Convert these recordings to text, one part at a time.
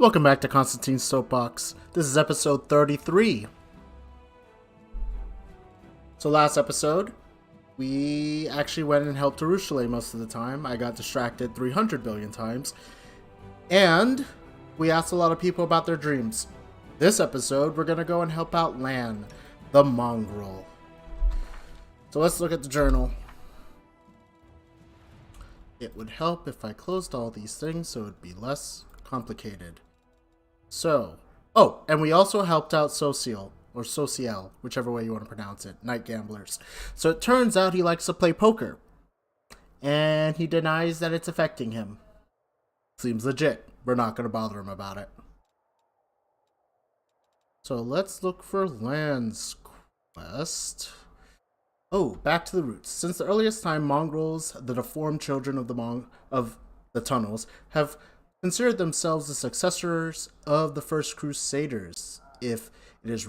Welcome back to Konstantin's Soapbox. This is episode 33. So last episode, we actually went and helped Jerusalem most of the time. I got distracted 300 billion times. And we asked a lot of people about their dreams. This episode, we're going to go and help out Lan, the mongrel. So let's look at the journal. It would help if I closed all these things so it would be less complicated. So, and we also helped out Social, or Social, whichever way you want to pronounce it, night gamblers. So it turns out he likes to play poker. And he denies that it's affecting him. Seems legit. We're not going to bother him about it. So let's look for Lan's quest. Oh, back to the roots. Since the earliest time, mongrels, the deformed children of the tunnels, have considered themselves the successors of the first Crusaders. If it is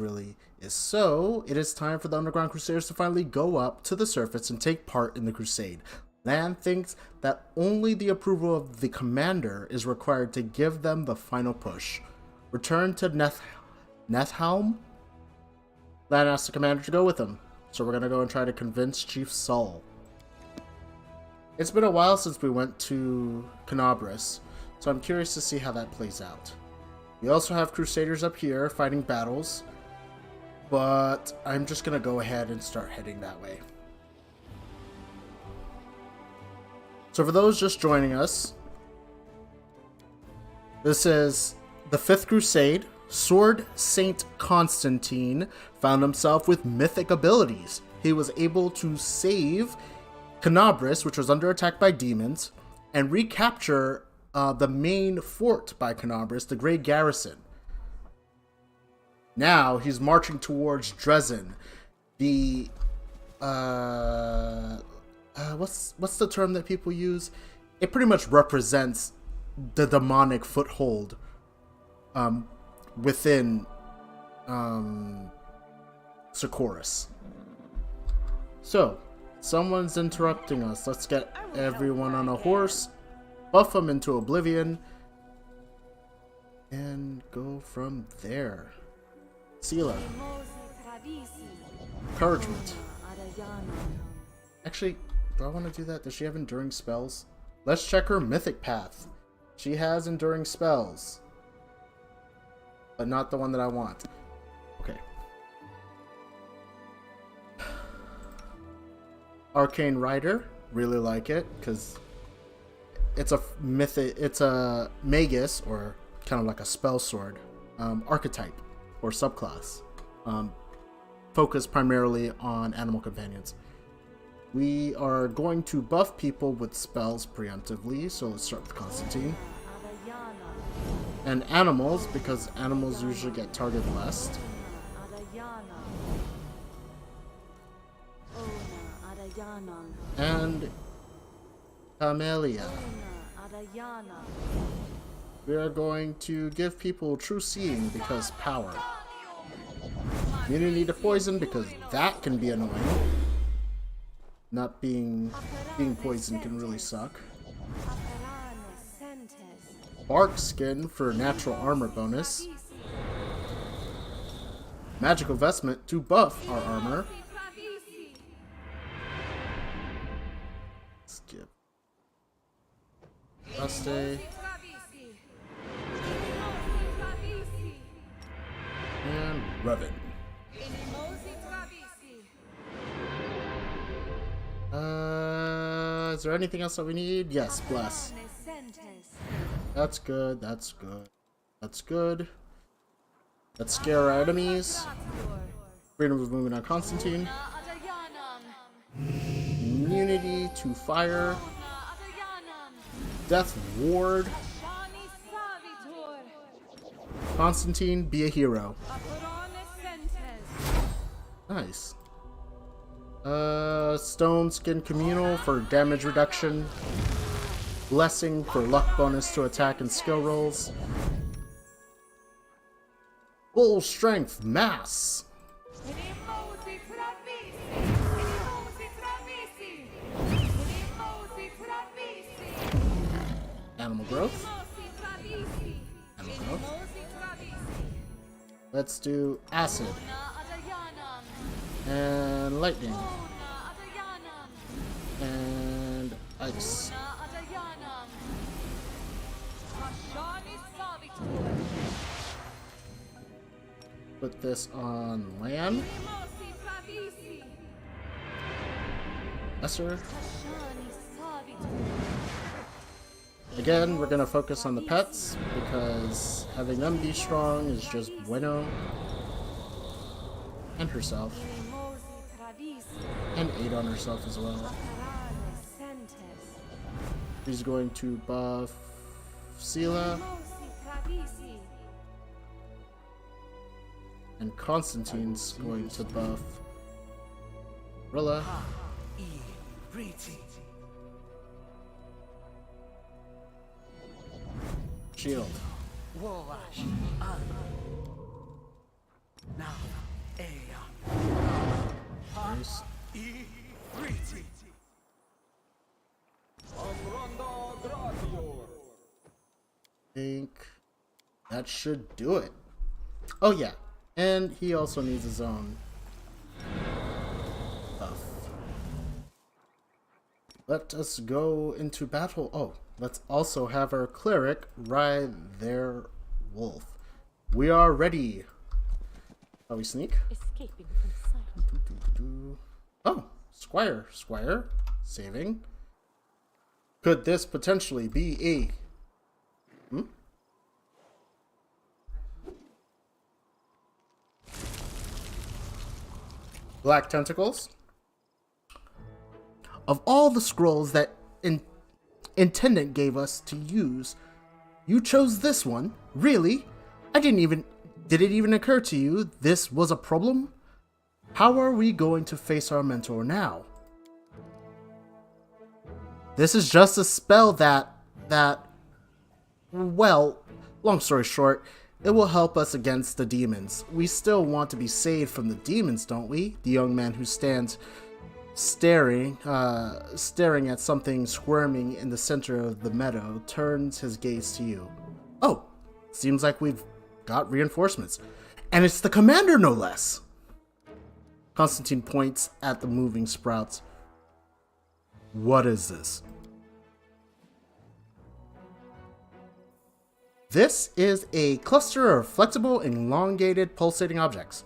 so, it is time for the Underground Crusaders to finally go up to the surface and take part in the crusade. Lan thinks that only the approval of the commander is required to give them the final push. Return to Nethelm? Lan asks the commander to go with him, so we're going to go and try to convince Chief Saul. It's been a while since we went to Canabras, so I'm curious to see how that plays out. We also have Crusaders up here fighting battles, but I'm just going to go ahead and start heading that way. So for those just joining us, this is the 5th Crusade. Sword Saint Konstantin found himself with mythic abilities. He was able to save Canabras, which was under attack by demons, and recapture the main fort by Canabras, the Grey Garrison. Now he's marching towards Dresden. The what's the term that people use? It pretty much represents the demonic foothold within Sykes. So, someone's interrupting us. Let's get everyone on a horse, buff them into oblivion, and go from there. Sealer. Encouragement. Actually, do I want to do that? Does she have enduring spells? Let's check her mythic path. She has enduring spells, but not the one that I want. Okay. Arcane Rider, really like it because it's a magus, or kind of like a spell sword archetype or subclass, focused primarily on animal companions. We are going to buff people with spells preemptively, so let's start with Konstantin. And animals, because animals usually get target blessed. And Camellia. We are going to give people true seeing because power. Immunity to poison because that can be annoying. Not being poisoned can really suck. Bark skin for natural armor bonus. Magical vestment to buff our armor. Skip. Rusty. And Revan. Is there anything else that we need? Yes, bless. That's good, that's good. That's good. Let's scare our enemies. Freedom of movement on Konstantin. Immunity to fire. Death ward. Konstantin, be a hero. Nice. Stone Skin Communal for damage reduction. Blessing for luck bonus to attack and skill rolls. Full Strength Mass. Animal Growth. Animal Growth. Let's do acid. And lightning. And ice. Put this on land. Lesser. Again, we're gonna focus on the pets because having them be strong is just bueno. And herself. And 8 on herself as well. He's going to buff Sela. And Konstantin's going to buff Rilla. Shield. Nice. Think that should do it. Oh yeah, and he also needs his own buff. Let us go into battle. Oh, let's also have our cleric ride their wolf. We are ready. Shall we sneak? Escaping from sight. Oh, Squire, saving. Could this potentially be a... Black tentacles? Of all the scrolls that Intendant gave us to use, you chose this one? Really? Did it even occur to you this was a problem? How are we going to face our mentor now? This is just a spell that, well, long story short, it will help us against the demons. We still want to be saved from the demons, don't we? The young man who stands staring at something squirming in the center of the meadow turns his gaze to you. Oh, seems like we've got reinforcements. And it's the commander, no less! Konstantin points at the moving sprouts. What is this? This is a cluster of flexible, elongated, pulsating objects.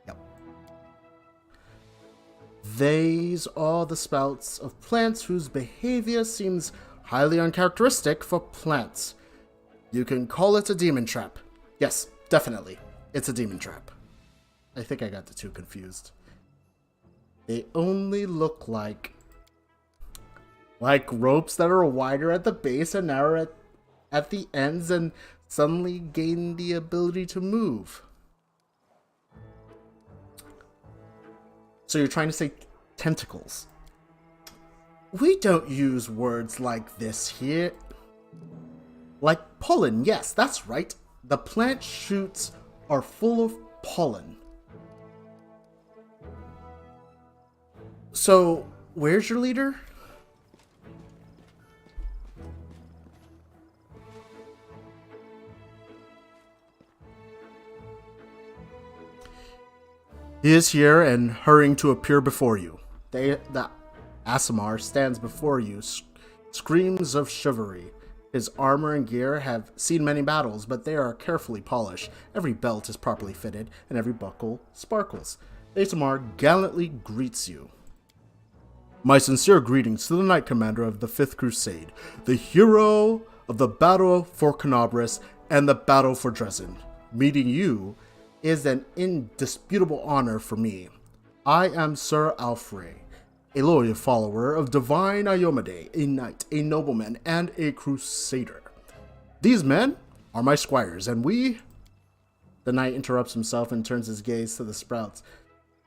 Yep. These are the sprouts of plants whose behavior seems highly uncharacteristic for plants. You can call it a demon trap. Yes, definitely. It's a demon trap. I think I got the two confused. They only look like ropes that are wider at the base and narrower at the ends and suddenly gain the ability to move. So you're trying to say tentacles. We don't use words like this here. Like pollen, yes, that's right. The plant shoots are full of pollen. So, where's your leader? He is here and hurrying to appear before you. The Asimar stands before you, screams of chivalry. His armor and gear have seen many battles, but they are carefully polished. Every belt is properly fitted, and every buckle sparkles. Asimar gallantly greets you. My sincere greetings to the Knight Commander of the 5th Crusade, the hero of the battle for Canabris and the battle for Dresden. Meeting you is an indisputable honor for me. I am Sir Alfred, a loyal follower of Divine Iomade, a knight, a nobleman, and a crusader. These men are my squires, and we... The knight interrupts himself and turns his gaze to the sprouts,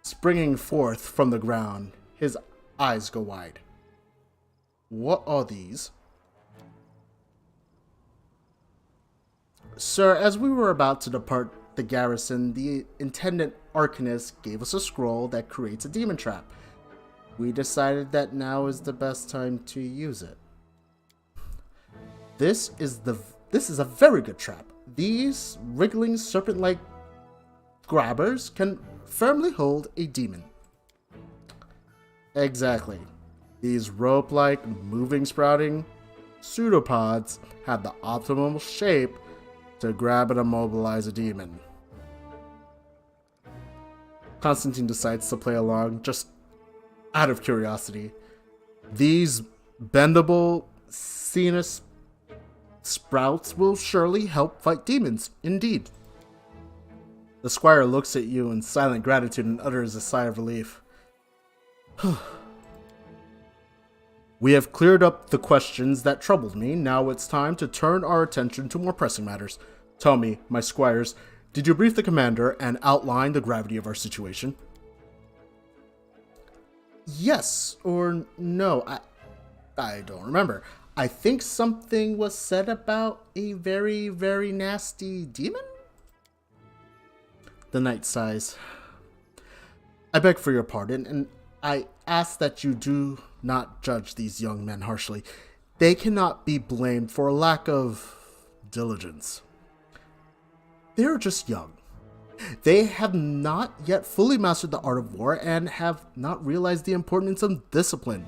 springing forth from the ground. His eyes go wide. What are these? Sir, as we were about to depart the garrison, the Intendant Arcanist gave us a scroll that creates a demon trap. We decided that now is the best time to use it. This is a very good trap. These wriggling serpent-like grabbers can firmly hold a demon. Exactly. These rope-like, moving, sprouting pseudopods have the optimal shape to grab and immobilize a demon. Konstantin decides to play along just out of curiosity. These bendable sinus sprouts will surely help fight demons, indeed. The squire looks at you in silent gratitude and utters a sigh of relief. We have cleared up the questions that troubled me. Now it's time to turn our attention to more pressing matters. Tell me, my squires, did you brief the commander and outline the gravity of our situation? Yes or no, I don't remember. I think something was said about a very, very nasty demon? The knight sighs. I beg for your pardon, and I ask that you do not judge these young men harshly. They cannot be blamed for a lack of diligence. They are just young. They have not yet fully mastered the art of war and have not realized the importance of discipline.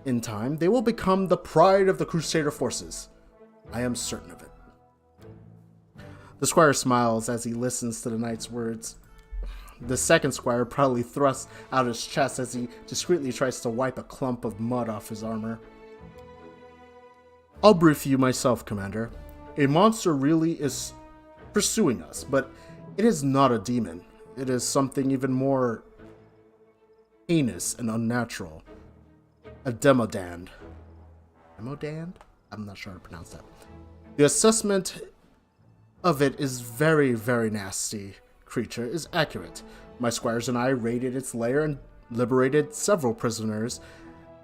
In time, they will become the pride of the Crusader forces. I am certain of it. The squire smiles as he listens to the knight's words. The second squire proudly thrusts out his chest as he discreetly tries to wipe a clump of mud off his armor. I'll brief you myself, Commander. A monster really is pursuing us, but it is not a demon. It is something even more heinous and unnatural. A demodand. Demodand? I'm not sure how to pronounce that. The assessment of it is very, very nasty creature is accurate. My squires and I raided its lair and liberated several prisoners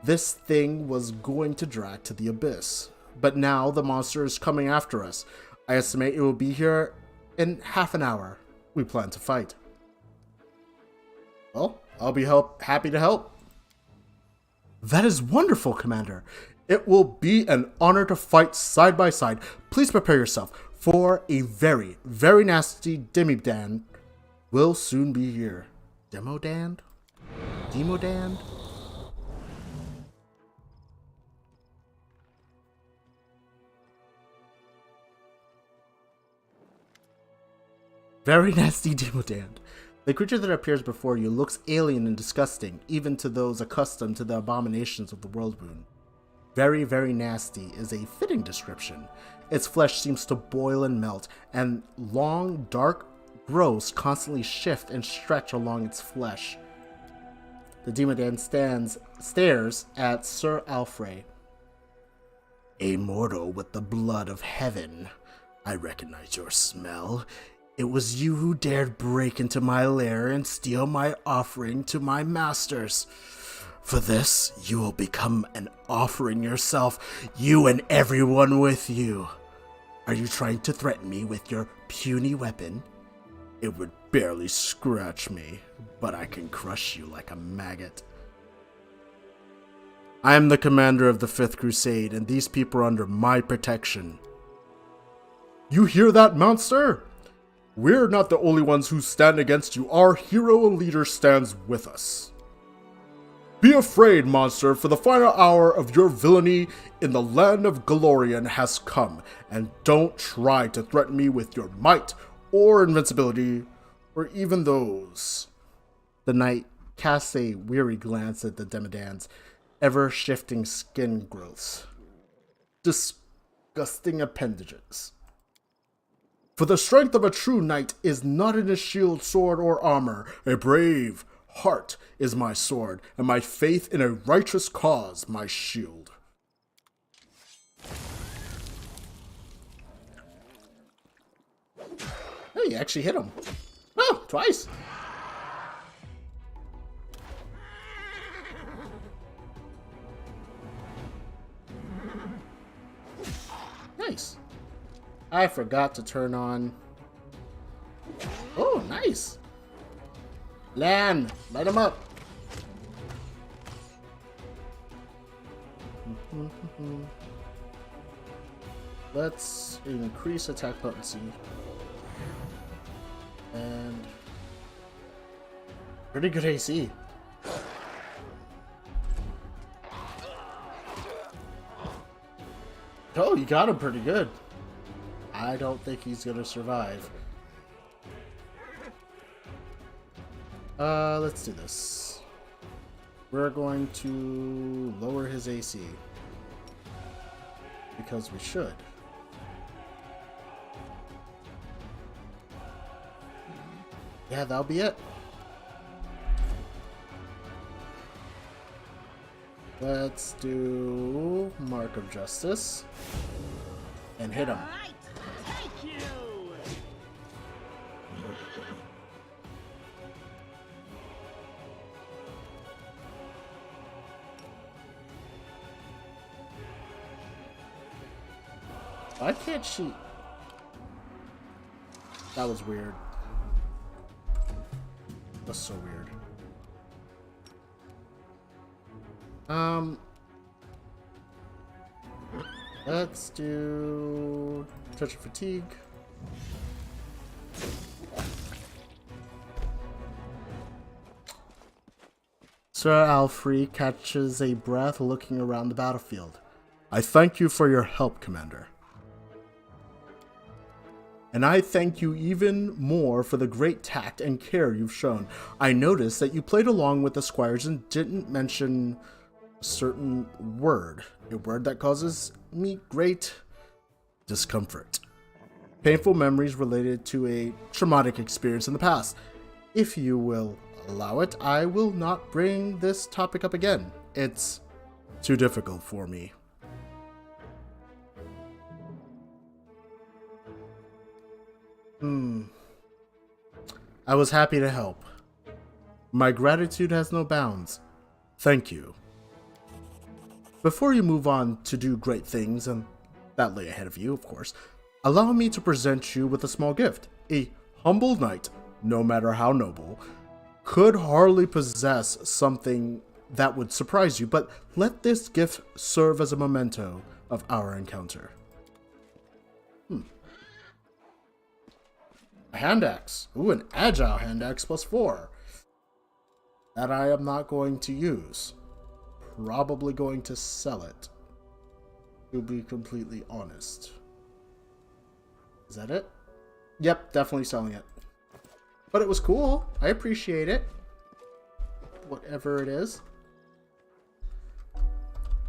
this thing was going to drag to the abyss. But now the monster is coming after us. I estimate it will be here in half an hour. We plan to fight. Well, I'll be happy to help. That is wonderful, Commander. It will be an honor to fight side by side. Please prepare yourself, for a very, very nasty demodand will soon be here. Demodand? Demodand? Very nasty demodand. The creature that appears before you looks alien and disgusting, even to those accustomed to the abominations of the world wound. Very, very nasty is a fitting description. Its flesh seems to boil and melt, and long, dark growths constantly shift and stretch along its flesh. The demodand stares at Sir Alfred. A mortal with the blood of heaven. I recognize your smell. It was you who dared break into my lair and steal my offering to my masters. For this, you will become an offering yourself, you and everyone with you. Are you trying to threaten me with your puny weapon? It would barely scratch me, but I can crush you like a maggot. I am the commander of the Fifth Crusade, and these people are under my protection. You hear that, monster? We're not the only ones who stand against you. Our hero and leader stands with us. Be afraid, monster, for the final hour of your villainy in the land of Galorian has come, and don't try to threaten me with your might or invincibility, or even those. The knight casts a weary glance at the demodand's ever-shifting skin growths. Disgusting appendages. For the strength of a true knight is not in his shield, sword, or armor. A brave heart is my sword, and my faith in a righteous cause my shield. Oh, you actually hit him. Oh, twice. Nice. I forgot to turn on... Oh, nice. Land. Light him up. Let's increase attack potency. And Pretty good AC. Oh, you got him pretty good. I don't think he's gonna survive. Let's do this. We're going to lower his AC. Because we should. Yeah, that'll be it. Let's do Mark of Justice. And hit him. Why can't she? That was weird. That's so weird. Let's do touch of fatigue. Sir Alfrey catches a breath looking around the battlefield. I thank you for your help, Commander. And I thank you even more for the great tact and care you've shown. I noticed that you played along with the squires and didn't mention a certain word. A word that causes me great discomfort. Painful memories related to a traumatic experience in the past. If you will allow it, I will not bring this topic up again. It's too difficult for me. I was happy to help. My gratitude has no bounds. Thank you. Before you move on to do great things, and that lay ahead of you, of course, allow me to present you with a small gift. A humble knight, no matter how noble, could hardly possess something that would surprise you, but let this gift serve as a memento of our encounter. A hand axe. Ooh, an agile hand axe +4. That I am not going to use. Probably going to sell it. To be completely honest. Is that it? Yep, definitely selling it. But it was cool. I appreciate it. Whatever it is.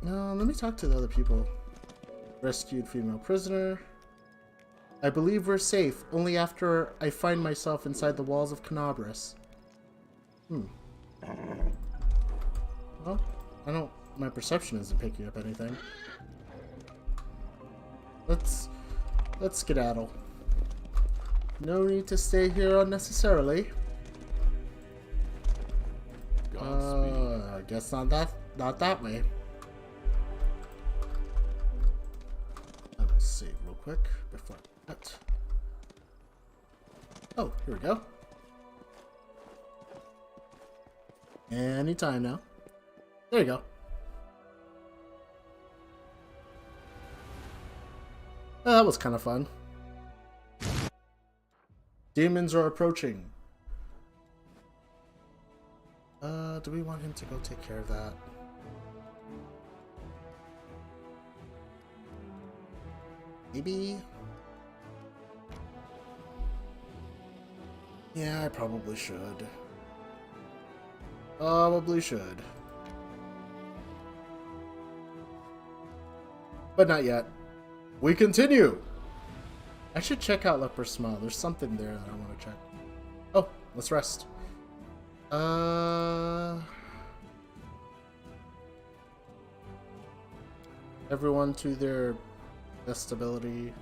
Let me talk to the other people. Rescued female prisoner. I believe we're safe, only after I find myself inside the walls of Canabras. Well, my perception isn't picking up anything. Let's skedaddle. No need to stay here unnecessarily. I guess not that way. I will save real quick before that. Oh, here we go. Anytime now. There you go. Oh, that was kind of fun. Demons are approaching. Do we want him to go take care of that? Maybe? Yeah, I probably should. Probably should. But not yet. We continue! I should check out Leper's Smile. There's something there that I want to check. Oh, let's rest. Everyone to their best ability.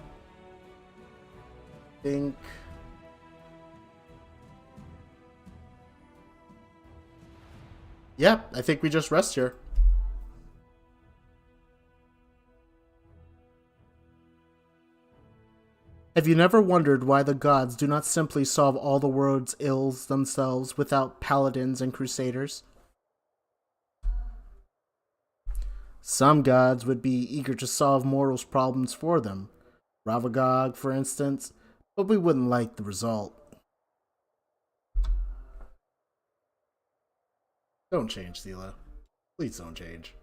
Think. Yep, I think we just rest here. Have you never wondered why the gods do not simply solve all the world's ills themselves without paladins and crusaders? Some gods would be eager to solve mortals' problems for them. Ravagog, for instance, but we wouldn't like the result. Don't change, Zila. Please don't change.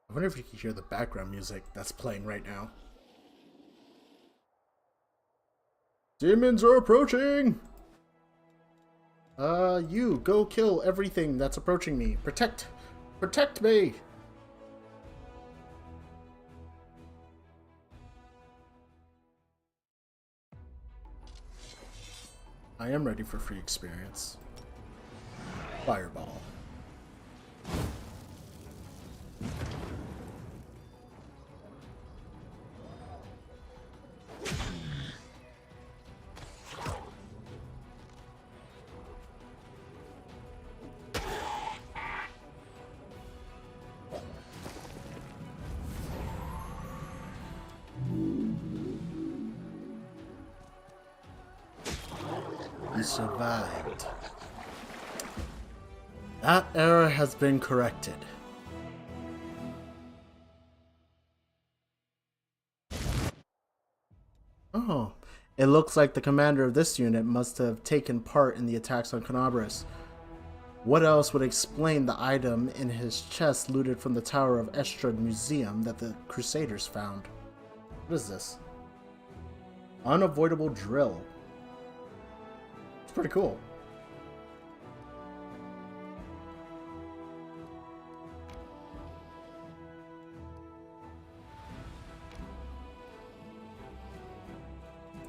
I wonder if you can hear the background music that's playing right now. Demons are approaching! You, go kill everything that's approaching me. Protect me! I am ready for free experience. Fireball. You survived. That error has been corrected. Oh, it looks like the commander of this unit must have taken part in the attacks on Conabras. What else would explain the item in his chest looted from the Tower of Estrad Museum that the Crusaders found? What is this? Unavoidable drill. It's pretty cool.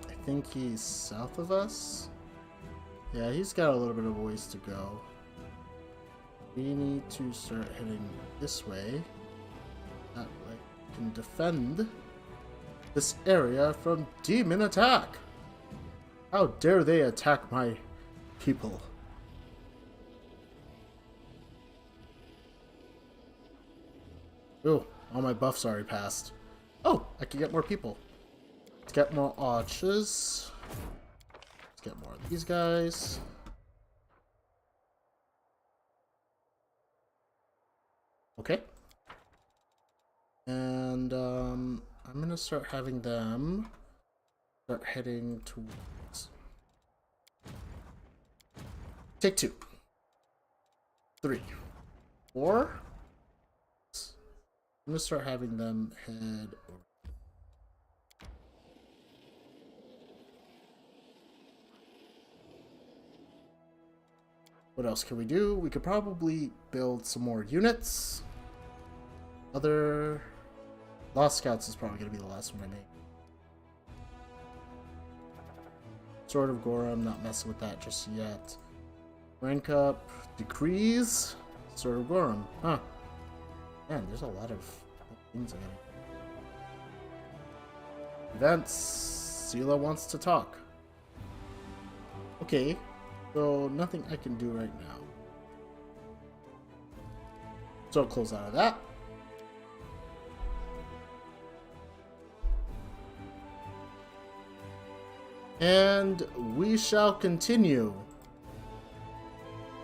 I think he's south of us. Yeah, he's got a little bit of a ways to go. We need to start heading this way. That way we can defend this area from demon attack. How dare they attack my people? Oh, all my buffs already passed. Oh, I can get more people. Let's get more archers. Let's get more of these guys. Okay. And I'm gonna start having them start heading towards. Take 2. 3. 4. I'm gonna start having them head over. What else can we do? We could probably build some more units. Other Lost Scouts is probably gonna be the last one I make. Sword of Gorum, not messing with that just yet. Rank up, decrees, Sword of Gorum. Huh. Man, there's a lot of things I gotta. Events. Sela wants to talk. Okay, so nothing I can do right now. So I'll close out of that. And we shall continue.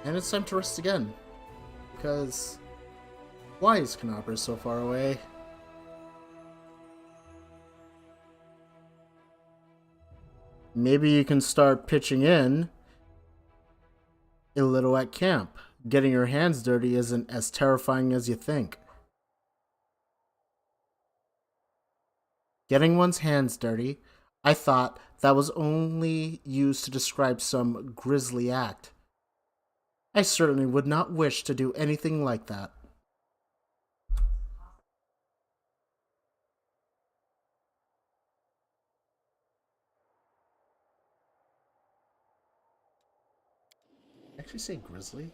And it's time to rest again. Because why is Conabras so far away? Maybe you can start pitching in a little at camp. Getting your hands dirty isn't as terrifying as you think. Getting one's hands dirty? I thought that was only used to describe some grisly act. I certainly would not wish to do anything like that. Actually say grizzly?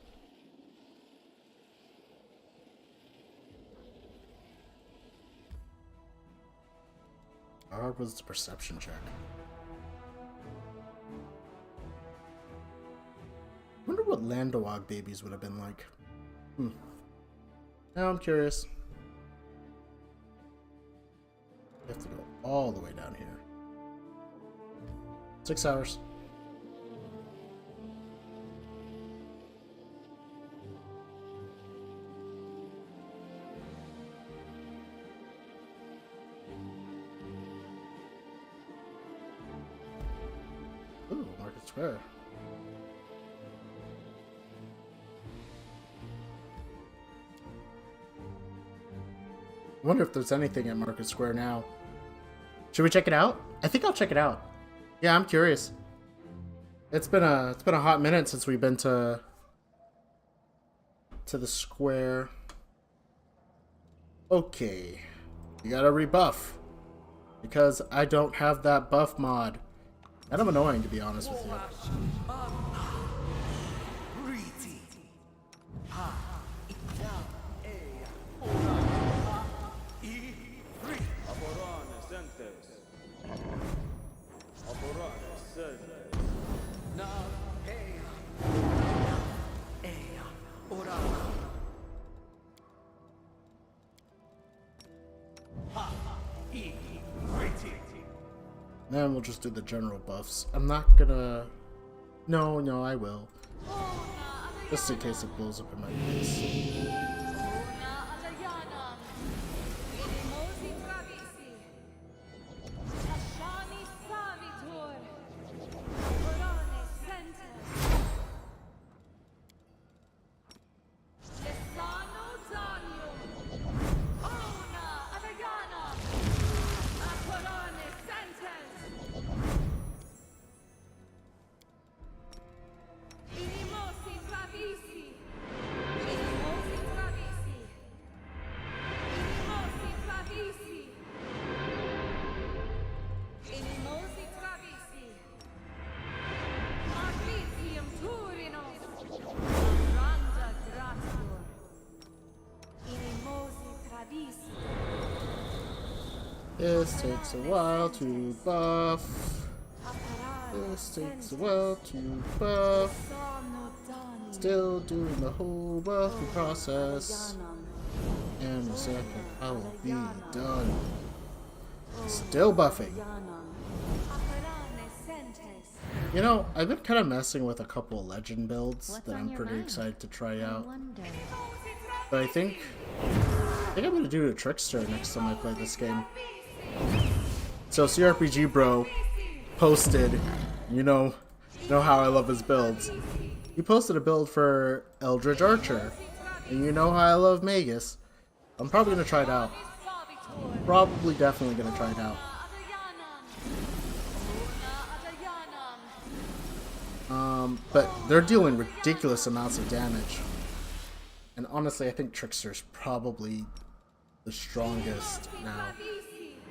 How hard was the perception check? I wonder what Landowag babies would have been like. Now I'm curious. We have to go all the way down here. 6 hours. Ooh, Market Square. I wonder if there's anything at Market Square now. Should we check it out? I think I'll check it out. Yeah, I'm curious. It's been a hot minute since we've been to the square. Okay. You gotta rebuff. Because I don't have that buff mod. Kind of annoying, to be honest with you. Then we'll just do the general buffs. I'm not gonna... No, I will. Just in case it blows up in my face. This takes a while to buff. This takes a while to buff. Still doing the whole buffing process. And in a second, I will be done. Still buffing. You know, I've been kind of messing with a couple of legend builds that I'm pretty excited to try out. But I think I'm gonna do a trickster next time I play this game. So cRPGBro posted, you know how I love his builds. He posted a build for Eldritch Archer, and you know how I love Magus. I'm probably gonna try it out. Probably definitely gonna try it out. But they're dealing ridiculous amounts of damage. And honestly, I think Trickster's probably the strongest now.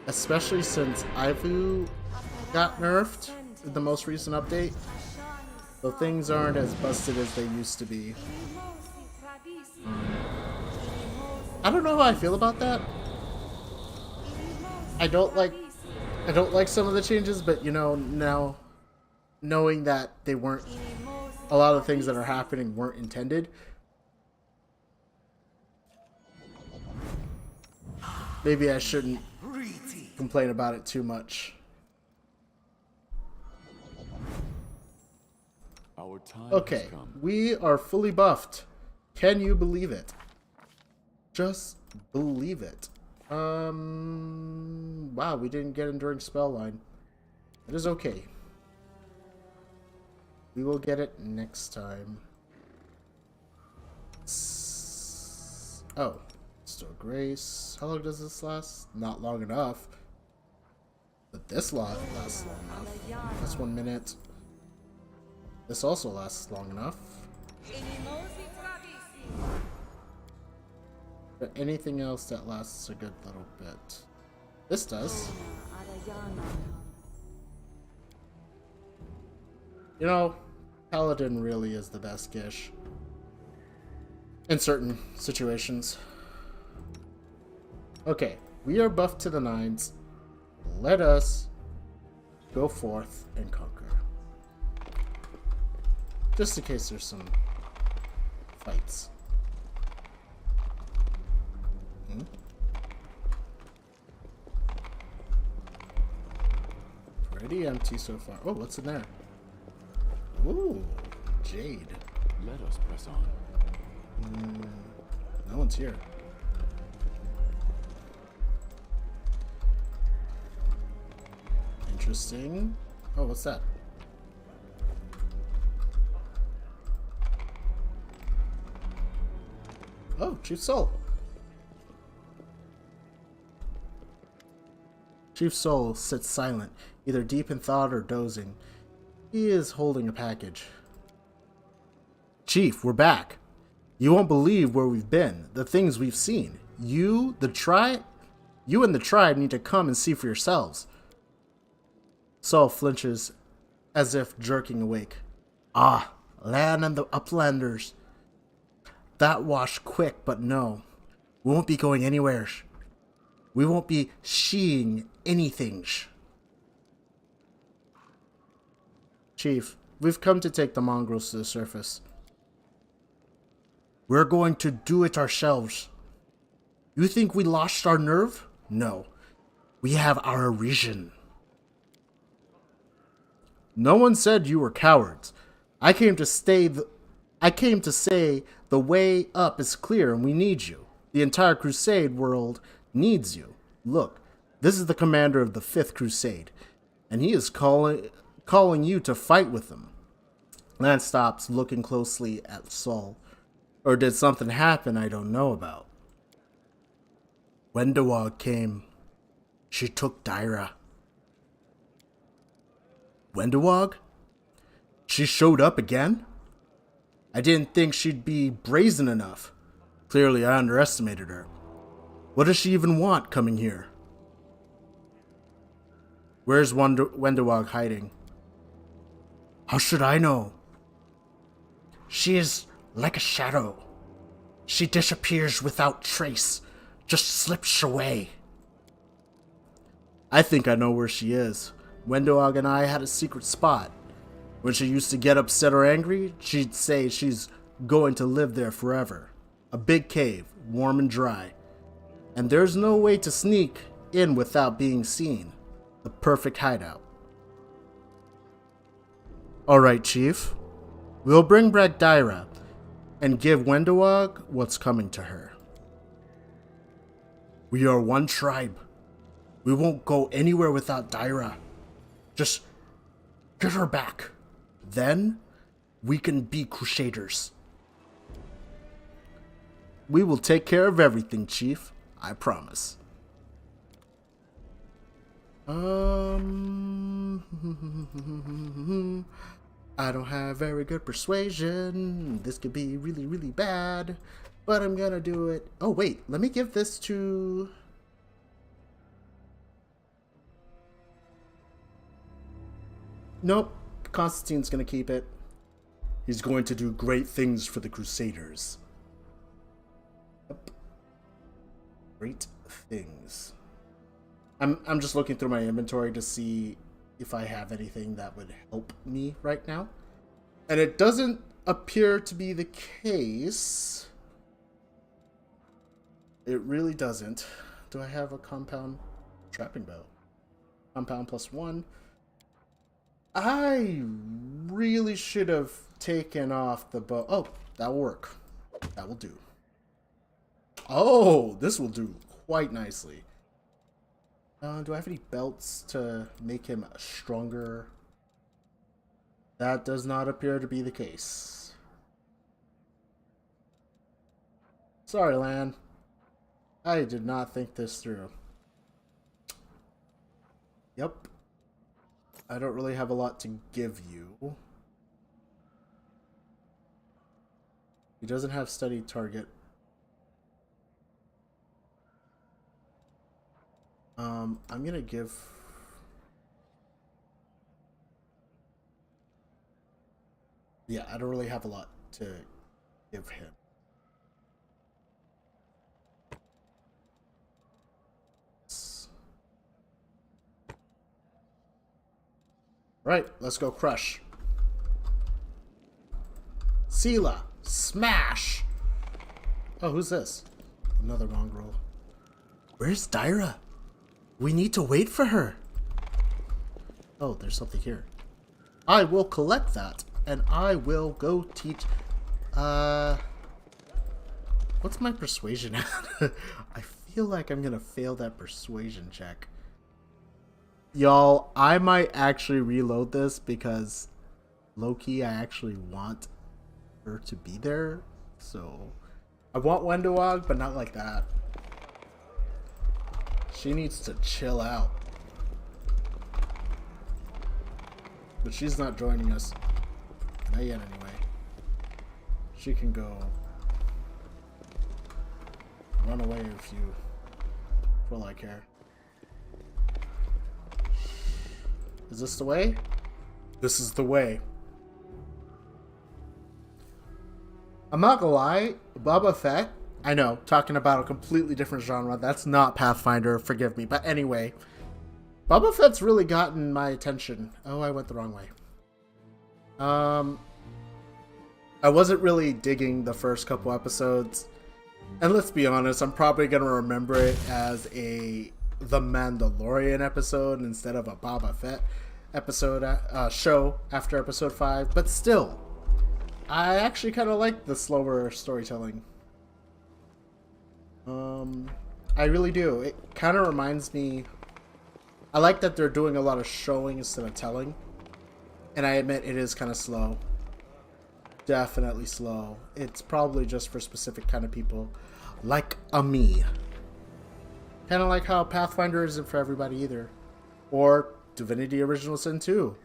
Especially since Ivu got nerfed in the most recent update. So things aren't as busted as they used to be. I don't know how I feel about that. I don't like some of the changes, but you know, now knowing that they weren't, a lot of the things that are happening weren't intended. Maybe I shouldn't complain about it too much. Okay, we are fully buffed. Can you believe it? Just believe it. Wow, we didn't get Enduring Spell line. It is okay. We will get it next time. Oh, still Grace. How long does this last? Not long enough. But this lot lasts long enough. That's 1 minute. This also lasts long enough. But anything else that lasts a good little bit. This does. You know, Paladin really is the best Gish. In certain situations. Okay, we are buffed to the nines. Let us go forth and conquer. Just in case there's some fights. Pretty empty so far. Oh, what's in there? Ooh, Jade. Let us press on. No one's here. Interesting. Oh, what's that? Oh, Chief Soul. Chief Soul sits silent, either deep in thought or dozing. He is holding a package. Chief, we're back. You won't believe where we've been, the things we've seen. You and the tribe need to come and see for yourselves. Saul flinches, as if jerking awake. Ah, land and the uplanders. That washed quick, but no. We won't be going anywhere. We won't be seeing anything. Chief, we've come to take the mongrels to the surface. We're going to do it ourselves. You think we lost our nerve? No. We have our reason. No one said you were cowards. I came to say the way up is clear and we need you. The entire Crusade world needs you. Look, this is the commander of the 5th Crusade, and he is calling you to fight with him. Lance stops, looking closely at Saul. Or did something happen I don't know about? Wendawag came. She took Daira. Wendawag? She showed up again? I didn't think she'd be brazen enough. Clearly, I underestimated her. What does she even want coming here? Where's Wendawag hiding? How should I know? She is like a shadow. She disappears without trace, just slips away. I think I know where she is. Wendawag and I had a secret spot. When she used to get upset or angry, she'd say she's going to live there forever. A big cave, warm and dry. And there's no way to sneak in without being seen. The perfect hideout. Alright, Chief. We'll bring back Daira and give Wendawag what's coming to her. We are one tribe. We won't go anywhere without Daira. Just get her back. Then we can be Crusaders. We will take care of everything, Chief. I promise. I don't have very good persuasion. This could be really, really bad. But I'm gonna do it. Oh, wait. Let me give this to... Nope. Konstantin's gonna keep it. He's going to do great things for the Crusaders. Yep. Great things. I'm just looking through my inventory to see if I have anything that would help me right now. And it doesn't appear to be the case. It really doesn't. Do I have a compound trapping bow? Compound +1. I really should have taken off the bow. Oh, that will work. That will do. Oh, this will do quite nicely. Do I have any belts to make him stronger? That does not appear to be the case. Sorry, Lan. I did not think this through. Yep. I don't really have a lot to give you. He doesn't have steady target. I'm gonna give... Yeah, I don't really have a lot to give him. Right, let's go crush. Sela, smash! Oh, who's this? Another mongrel. Where's Daira? We need to wait for her. Oh, there's something here. I will collect that, and I will go teach... What's my persuasion at? I feel like I'm gonna fail that persuasion check. Y'all, I might actually reload this because low-key I actually want her to be there. So, I want Wendawag, but not like that. She needs to chill out. But she's not joining us. Not yet, anyway. She can go run away if you, for all I care. Is this the way? This is the way. I'm not gonna lie, Boba Fett, I know, talking about a completely different genre. That's not Pathfinder, forgive me. But anyway, Boba Fett's really gotten my attention. Oh, I went the wrong way. I wasn't really digging the first couple episodes. And let's be honest, I'm probably going to remember it as The Mandalorian episode instead of a Boba Fett episode show after episode 5. But still, I actually kind of like the slower storytelling. I really do. It kind of reminds me... I like that they're doing a lot of showing instead of telling. And I admit it is kind of slow. Definitely slow. It's probably just for specific kind of people. Like me. Kind of like how Pathfinder isn't for everybody either. Or Divinity Original Sin 2.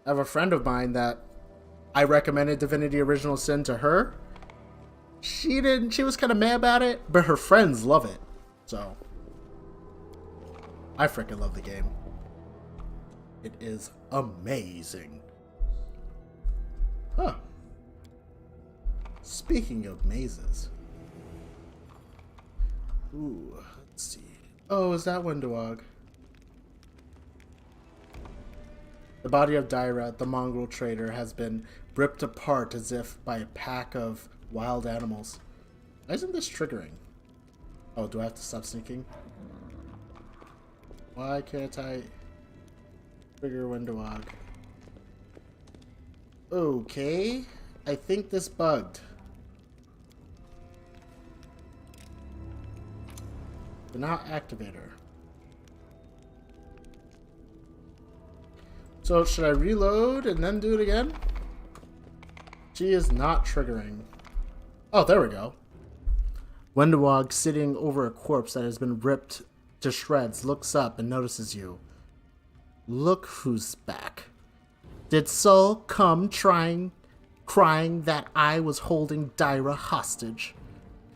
I have a friend of mine that I recommended Divinity Original Sin to her. She didn't. She was kind of mad about it, but her friends love it. So, I freaking love the game. It is amazing. Huh. Speaking of mazes. Ooh, let's see. Oh, is that Wendowog? The body of Dyra, the mongrel trader, has been ripped apart as if by a pack of wild animals. Why isn't this triggering? Oh, do I have to stop sneaking? Why can't I trigger Wendowog? Okay, I think this bugged. But not activator. So should I reload and then do it again? She is not triggering. Oh, there we go. Wendowog, sitting over a corpse that has been ripped to shreds, looks up and notices you. Look who's back. Did Sol come crying that I was holding Dyra hostage?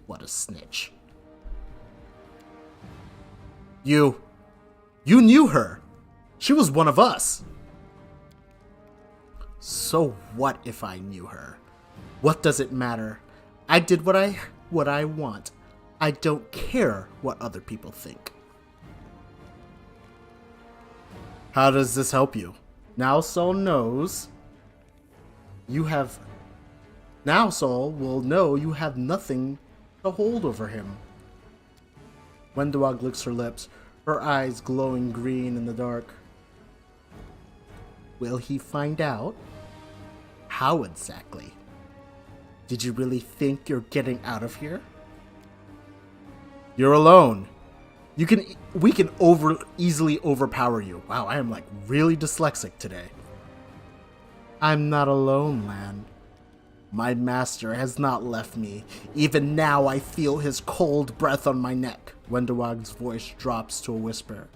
What a snitch. You knew her. She was one of us. So what if I knew her? What does it matter? I did what I want. I don't care what other people think. How does this help you? Now Sol knows you have... Now Sol will know you have nothing to hold over him. Wendowog licks her lips, her eyes glowing green in the dark. Will he find out? How exactly? Did you really think you're getting out of here? You're alone. We can easily overpower you. Wow, I am like really dyslexic today. I'm not alone, Lan. My master has not left me. Even now I feel his cold breath on my neck. Wendowog's voice drops to a whisper.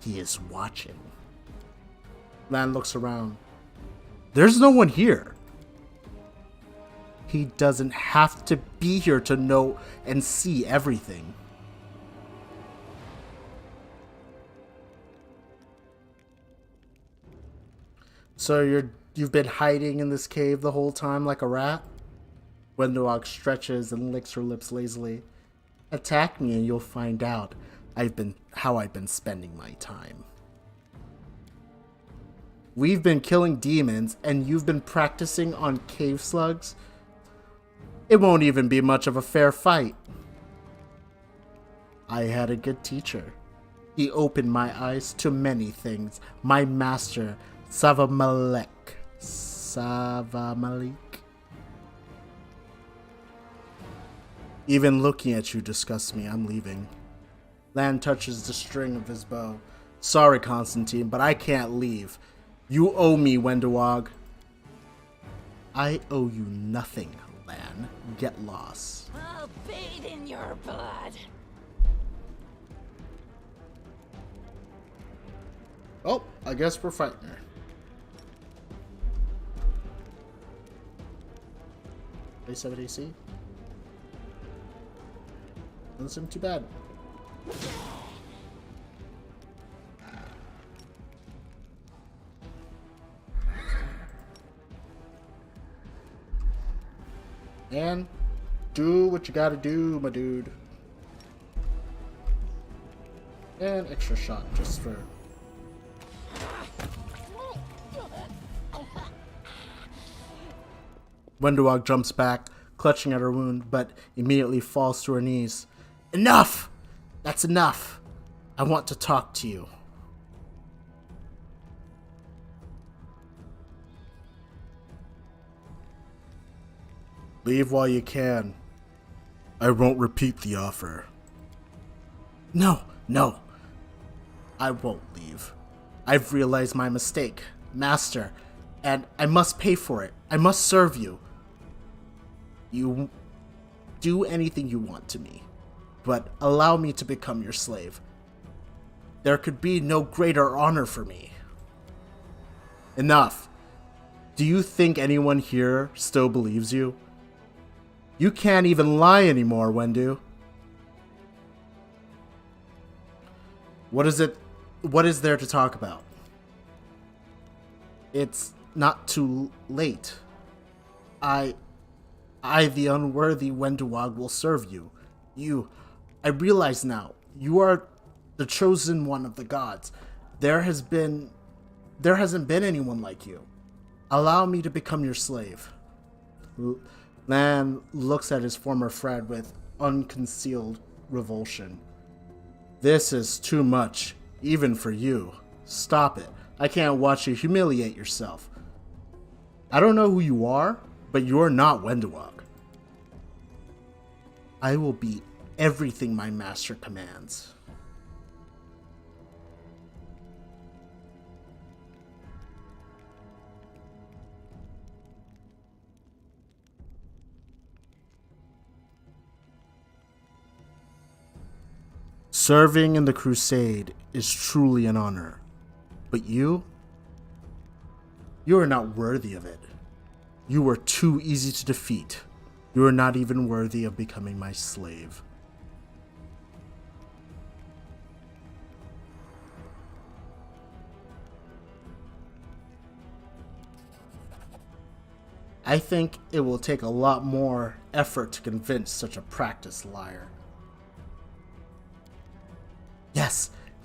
He is watching. Lan looks around. There's no one here. He doesn't have to be here to know and see everything. So you've been hiding in this cave the whole time like a rat? Wendowog stretches and licks her lips lazily. Attack me and you'll find out how I've been spending my time. We've been killing demons and you've been practicing on cave slugs? It won't even be much of a fair fight. I had a good teacher. He opened my eyes to many things. My master, Savamalik. Even looking at you disgusts me. I'm leaving. Lan touches the string of his bow. Sorry, Konstantin, but I can't leave. You owe me, Wendowog. I owe you nothing, Lan. Get lost. I'll bathe in your blood. Oh, I guess we're fighting her. 27 AC? Doesn't seem too bad. And do what you gotta do, my dude. And extra shot just for... Wenduog jumps back, clutching at her wound, but immediately falls to her knees. Enough! That's enough. I want to talk to you. Leave while you can. I won't repeat the offer. No, no. I won't leave. I've realized my mistake, Master, and I must pay for it. I must serve you. You do anything you want to me, but allow me to become your slave. There could be no greater honor for me. Enough. Do you think anyone here still believes you? You can't even lie anymore, Wendu. What is there to talk about? It's not too late. I, the unworthy Wenduog, will serve you. I realize now, you are the chosen one of the gods. There hasn't been anyone like you. Allow me to become your slave. Lan looks at his former friend with unconcealed revulsion. This is too much, even for you. Stop it. I can't watch you humiliate yourself. I don't know who you are, but you're not Wenduog. I will be everything my master commands. Serving in the crusade is truly an honor, but you are not worthy of it. You are too easy to defeat. You are not even worthy of becoming my slave. I think it will take a lot more effort to convince such a practiced liar.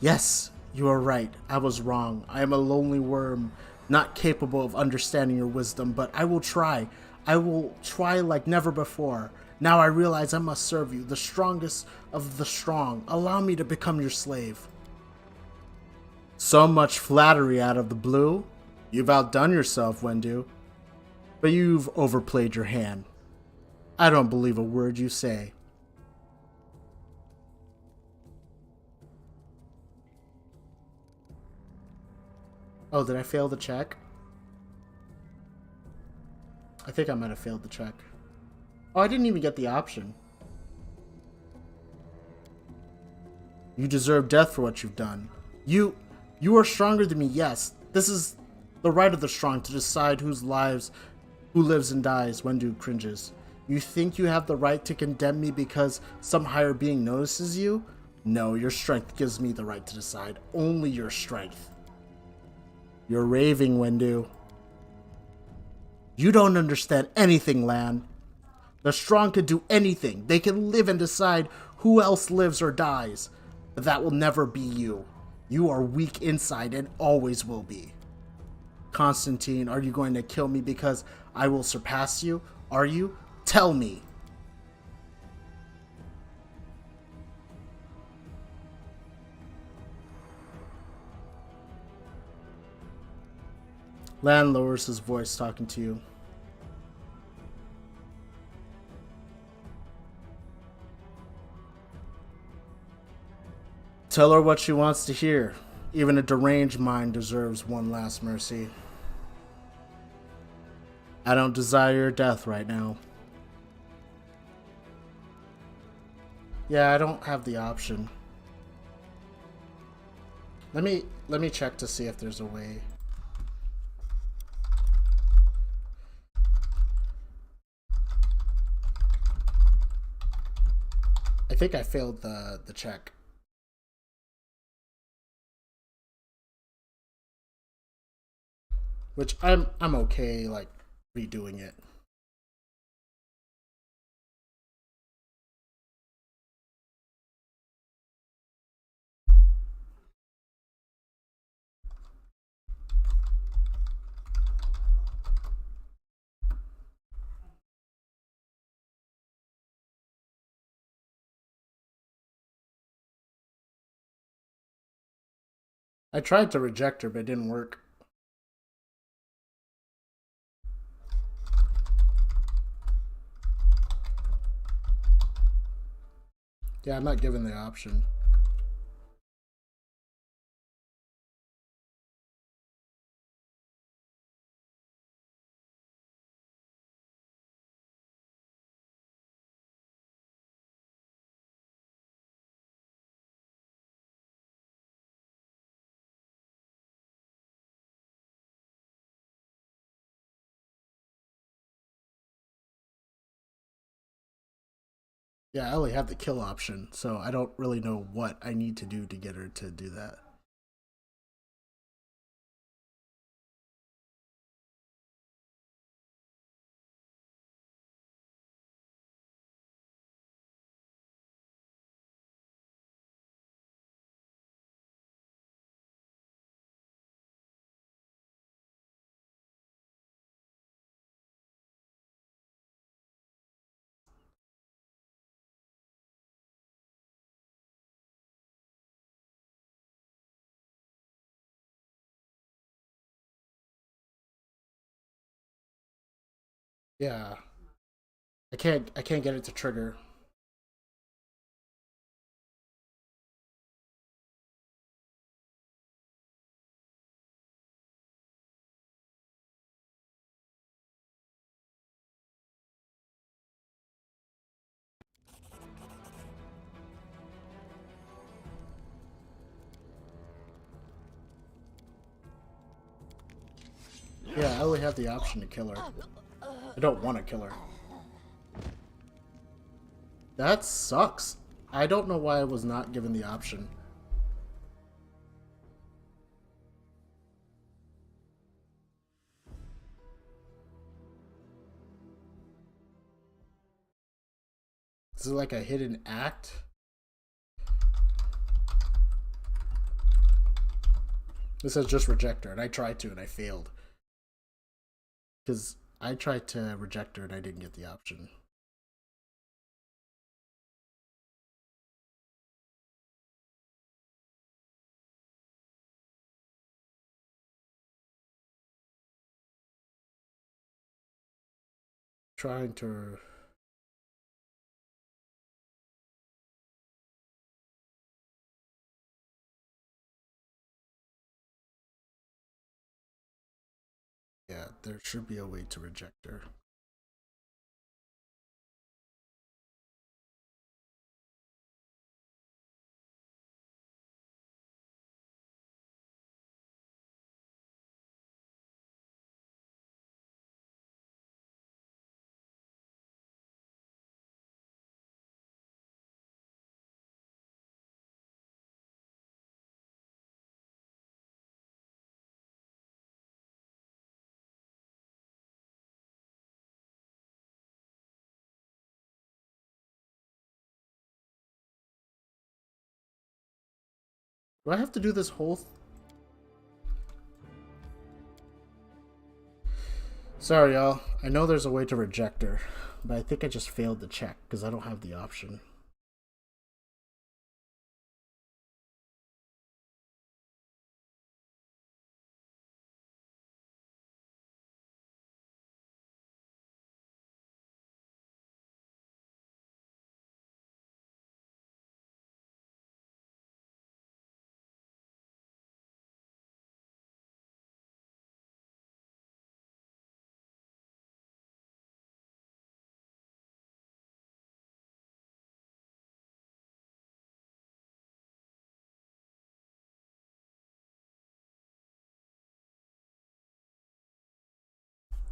Yes, you are right. I was wrong. I am a lonely worm, not capable of understanding your wisdom, but I will try. I will try like never before. Now I realize I must serve you, the strongest of the strong. Allow me to become your slave. So much flattery out of the blue. You've outdone yourself, Wendu. But you've overplayed your hand. I don't believe a word you say. Oh, did I fail the check? I think I might have failed the check. Oh, I didn't even get the option. You deserve death for what you've done. You are stronger than me, yes. This is the right of the strong to decide who lives and dies, Wendu cringes. You think you have the right to condemn me because some higher being notices you? No, your strength gives me the right to decide. Only your strength. You're raving, Wendu. You don't understand anything, Lan. The strong can do anything. They can live and decide who else lives or dies. But that will never be you. You are weak inside and always will be. Konstantin, are you going to kill me because I will surpass you? Are you? Tell me. Lan lowers his voice talking to you. Tell her what she wants to hear. Even a deranged mind deserves one last mercy. I don't desire your death right now. Yeah, I don't have the option. Let me check to see if there's a way. I think I failed the check. Which I'm okay like redoing it. I tried to reject her, but it didn't work. Yeah, I'm not given the option. Yeah, I only have the kill option, so I don't really know what I need to do to get her to do that. Yeah. I can't get it to trigger. Yeah, I only have the option to kill her. I don't want to kill her. That sucks. I don't know why I was not given the option. Is it like a hidden act? This says just reject her, and I tried to, and I failed. Because I tried to reject her, and I didn't get the option. Trying to... Yeah, there should be a way to reject her. Do I have to do this whole... Sorry, y'all. I know there's a way to reject her, but I think I just failed to check because I don't have the option.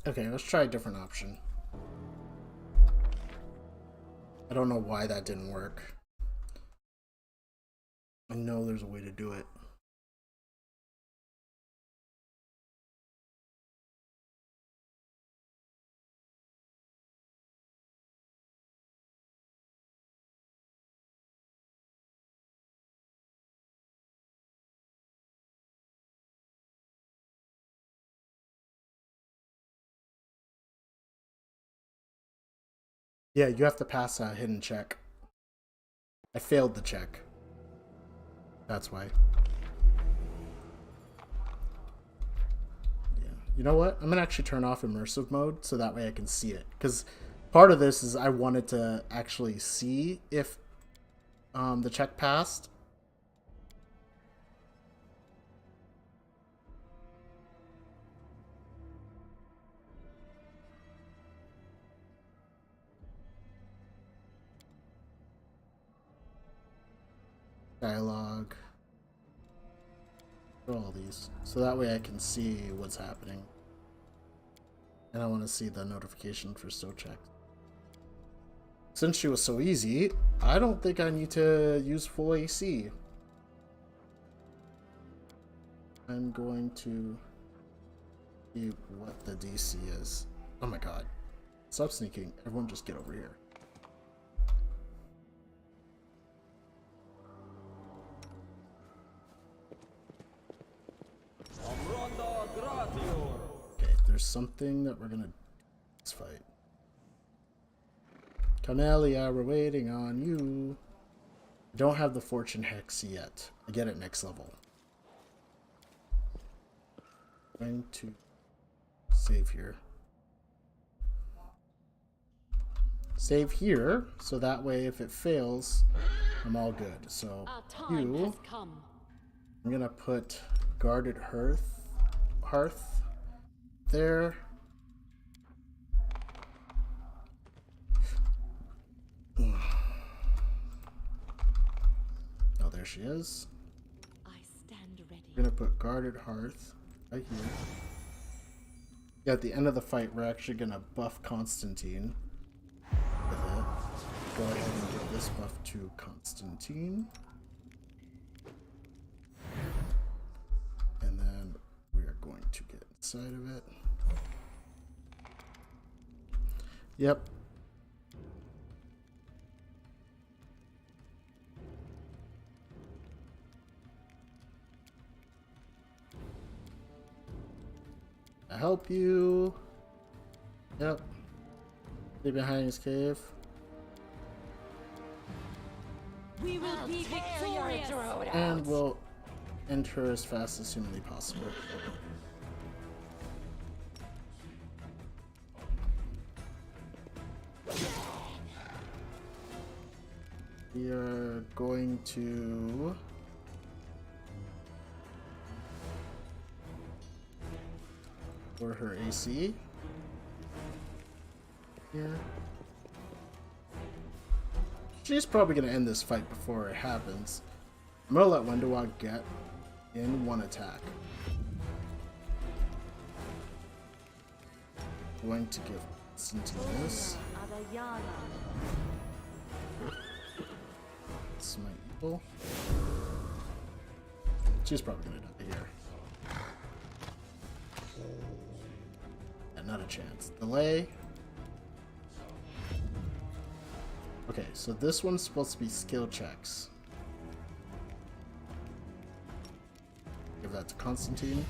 Okay, let's try a different option. I don't know why that didn't work. I know there's a way to do it. Yeah, you have to pass a hidden check. I failed the check. That's why. Yeah. You know what? I'm gonna actually turn off immersive mode so that way I can see it. Because part of this is I wanted to actually see if the check passed. Dialogue. All these. So that way I can see what's happening. And I want to see the notification for still checked. Since she was so easy, I don't think I need to use full AC. I'm going to see what the DC is. Oh my god. Stop sneaking. Everyone just get over here. Okay, there's something that we're gonna do. Let's fight. Cornelia, we're waiting on you. I don't have the fortune hex yet. I get it next level. I'm going to save here. Save here, so that way if it fails, I'm all good. So you, I'm gonna put guarded hearth there. Oh, there she is. I stand ready. We're gonna put guarded hearth right here. Yeah, at the end of the fight, we're actually gonna buff Konstantin with it. Go ahead and give this buff to Konstantin. And then we are going to get inside of it. Yep. I help you. Yep. Stay behind his cave. We will be victorious. And we'll enter as fast as humanly possible. We are going to for her AC. Yeah. She's probably going to end this fight before it happens. I'm going to let Wendowog get in one attack. I'm going to give Konstantin this. It's my evil. She's probably going to die here. Yeah, not a chance. Delay. Okay, so this one's supposed to be skill checks. Give that to Konstantin.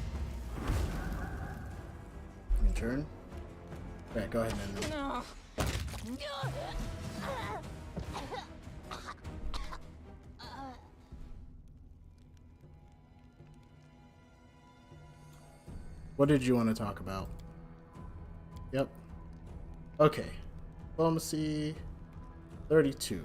In turn. Alright, go ahead and end it. No. What did you want to talk about? Yep. Okay. Diplomacy 32.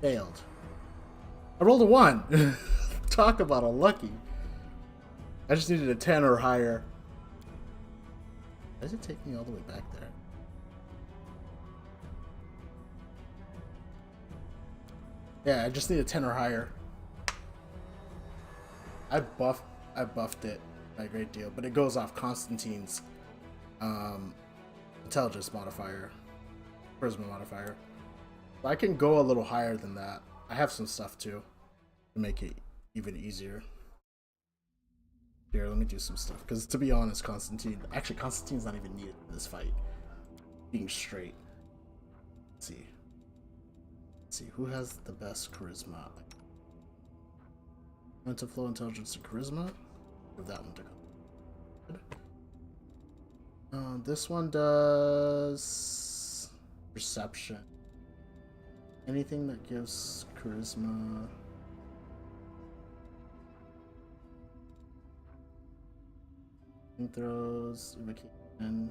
Failed. I rolled a 1. Talk about a lucky. I just needed a 10 or higher. Why does it take me all the way back there? Yeah, I just need a 10 or higher. I buffed it by a great deal, but it goes off Konstantin's intelligence modifier, charisma modifier. So I can go a little higher than that. I have some stuff too to make it even easier. Here, let me do some stuff. Because to be honest, Constantine's not even needed in this fight. Being straight. Let's see. Let's see, who has the best charisma? Mental flow, intelligence, and charisma. Give that one to come. This one does perception. Anything that gives charisma. Throws, evocation.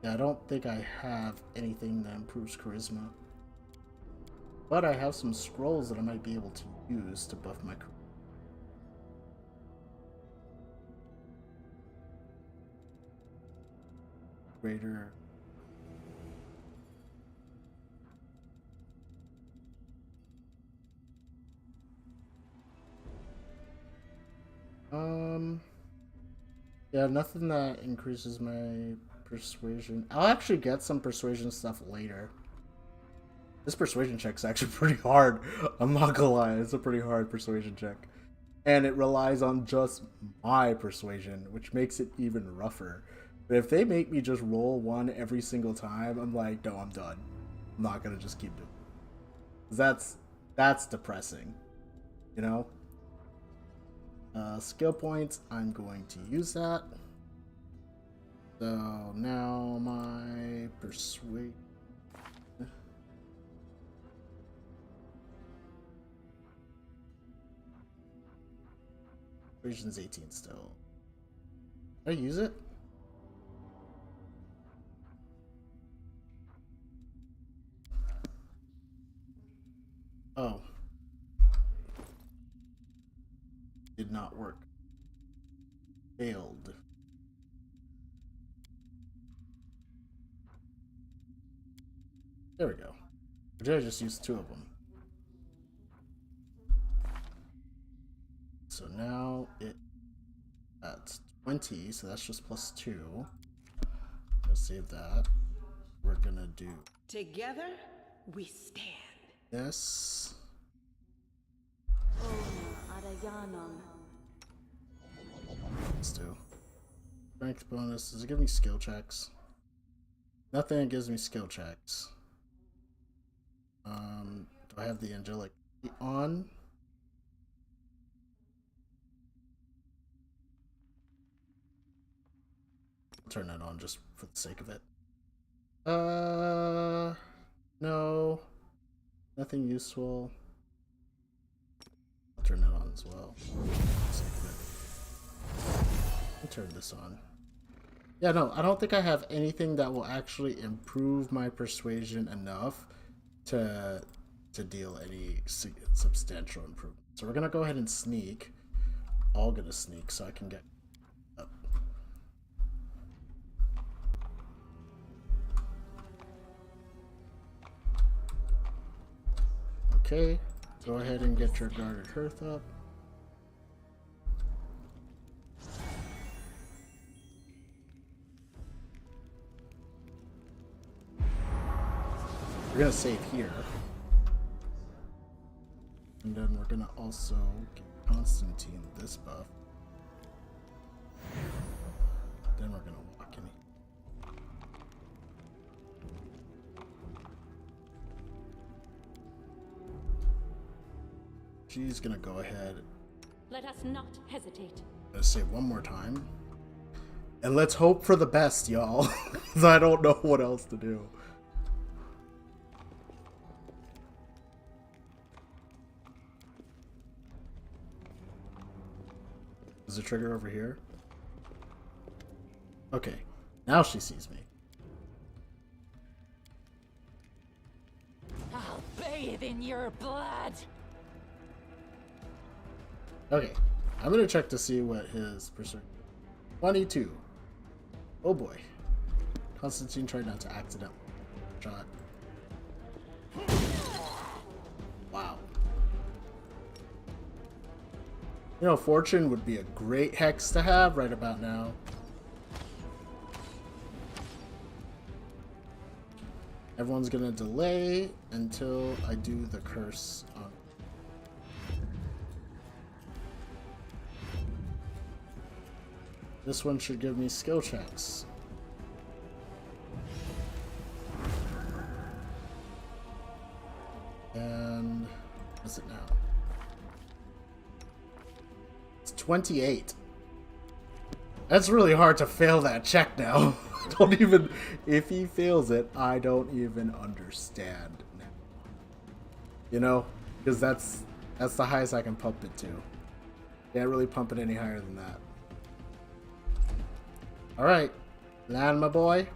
Yeah, I don't think I have anything that improves charisma. But I have some scrolls that I might be able to use to buff my charisma. Greater. Yeah, nothing that increases my persuasion. I'll actually get some persuasion stuff later. This persuasion check's actually pretty hard. I'm not gonna lie, it's a pretty hard persuasion check. And it relies on just my persuasion, which makes it even rougher. But if they make me just roll one every single time, I'm like, no, I'm done. I'm not gonna just keep doing it. That's depressing, you know? Skill points, I'm going to use that. So now my persuasion's 18 still. Did I use it? Oh. Did not work. Failed. There we go. Or did I just use 2 of them? So now that's 20, so that's just +2. Let's save that. We're gonna do together we stand. this. Let's do strength bonus. Does it give me skill checks? Nothing gives me skill checks. Do I have the angelic on? I'll turn that on just for the sake of it. No. Nothing useful. I'll turn that on as well. I'll turn this on. Yeah, no, I don't think I have anything that will actually improve my persuasion enough to deal any substantial improvement. So we're gonna go ahead and sneak. All gonna sneak so I can get up. Okay, go ahead and get your guarded hearth up. We're gonna save here. And then we're gonna also give Konstantin this buff. Then we're gonna walk in. She's gonna go ahead. Let us not hesitate. Let's save one more time. And let's hope for the best, y'all. Because I don't know what else to do. Is the trigger over here? Okay. Now she sees me. I'll bathe in your blood. Okay. I'm gonna check to see what his percent. 22. Oh boy. Konstantin tried not to accidentally shot. Wow. You know, Fortune would be a great hex to have right about now. Everyone's gonna delay until I do the curse on. This one should give me skill checks. And what's it now? It's 28. That's really hard to fail that check now. Don't even, if he fails it, I don't even understand. You know, because that's the highest I can pump it to. Can't really pump it any higher than that. All right, land, my boy.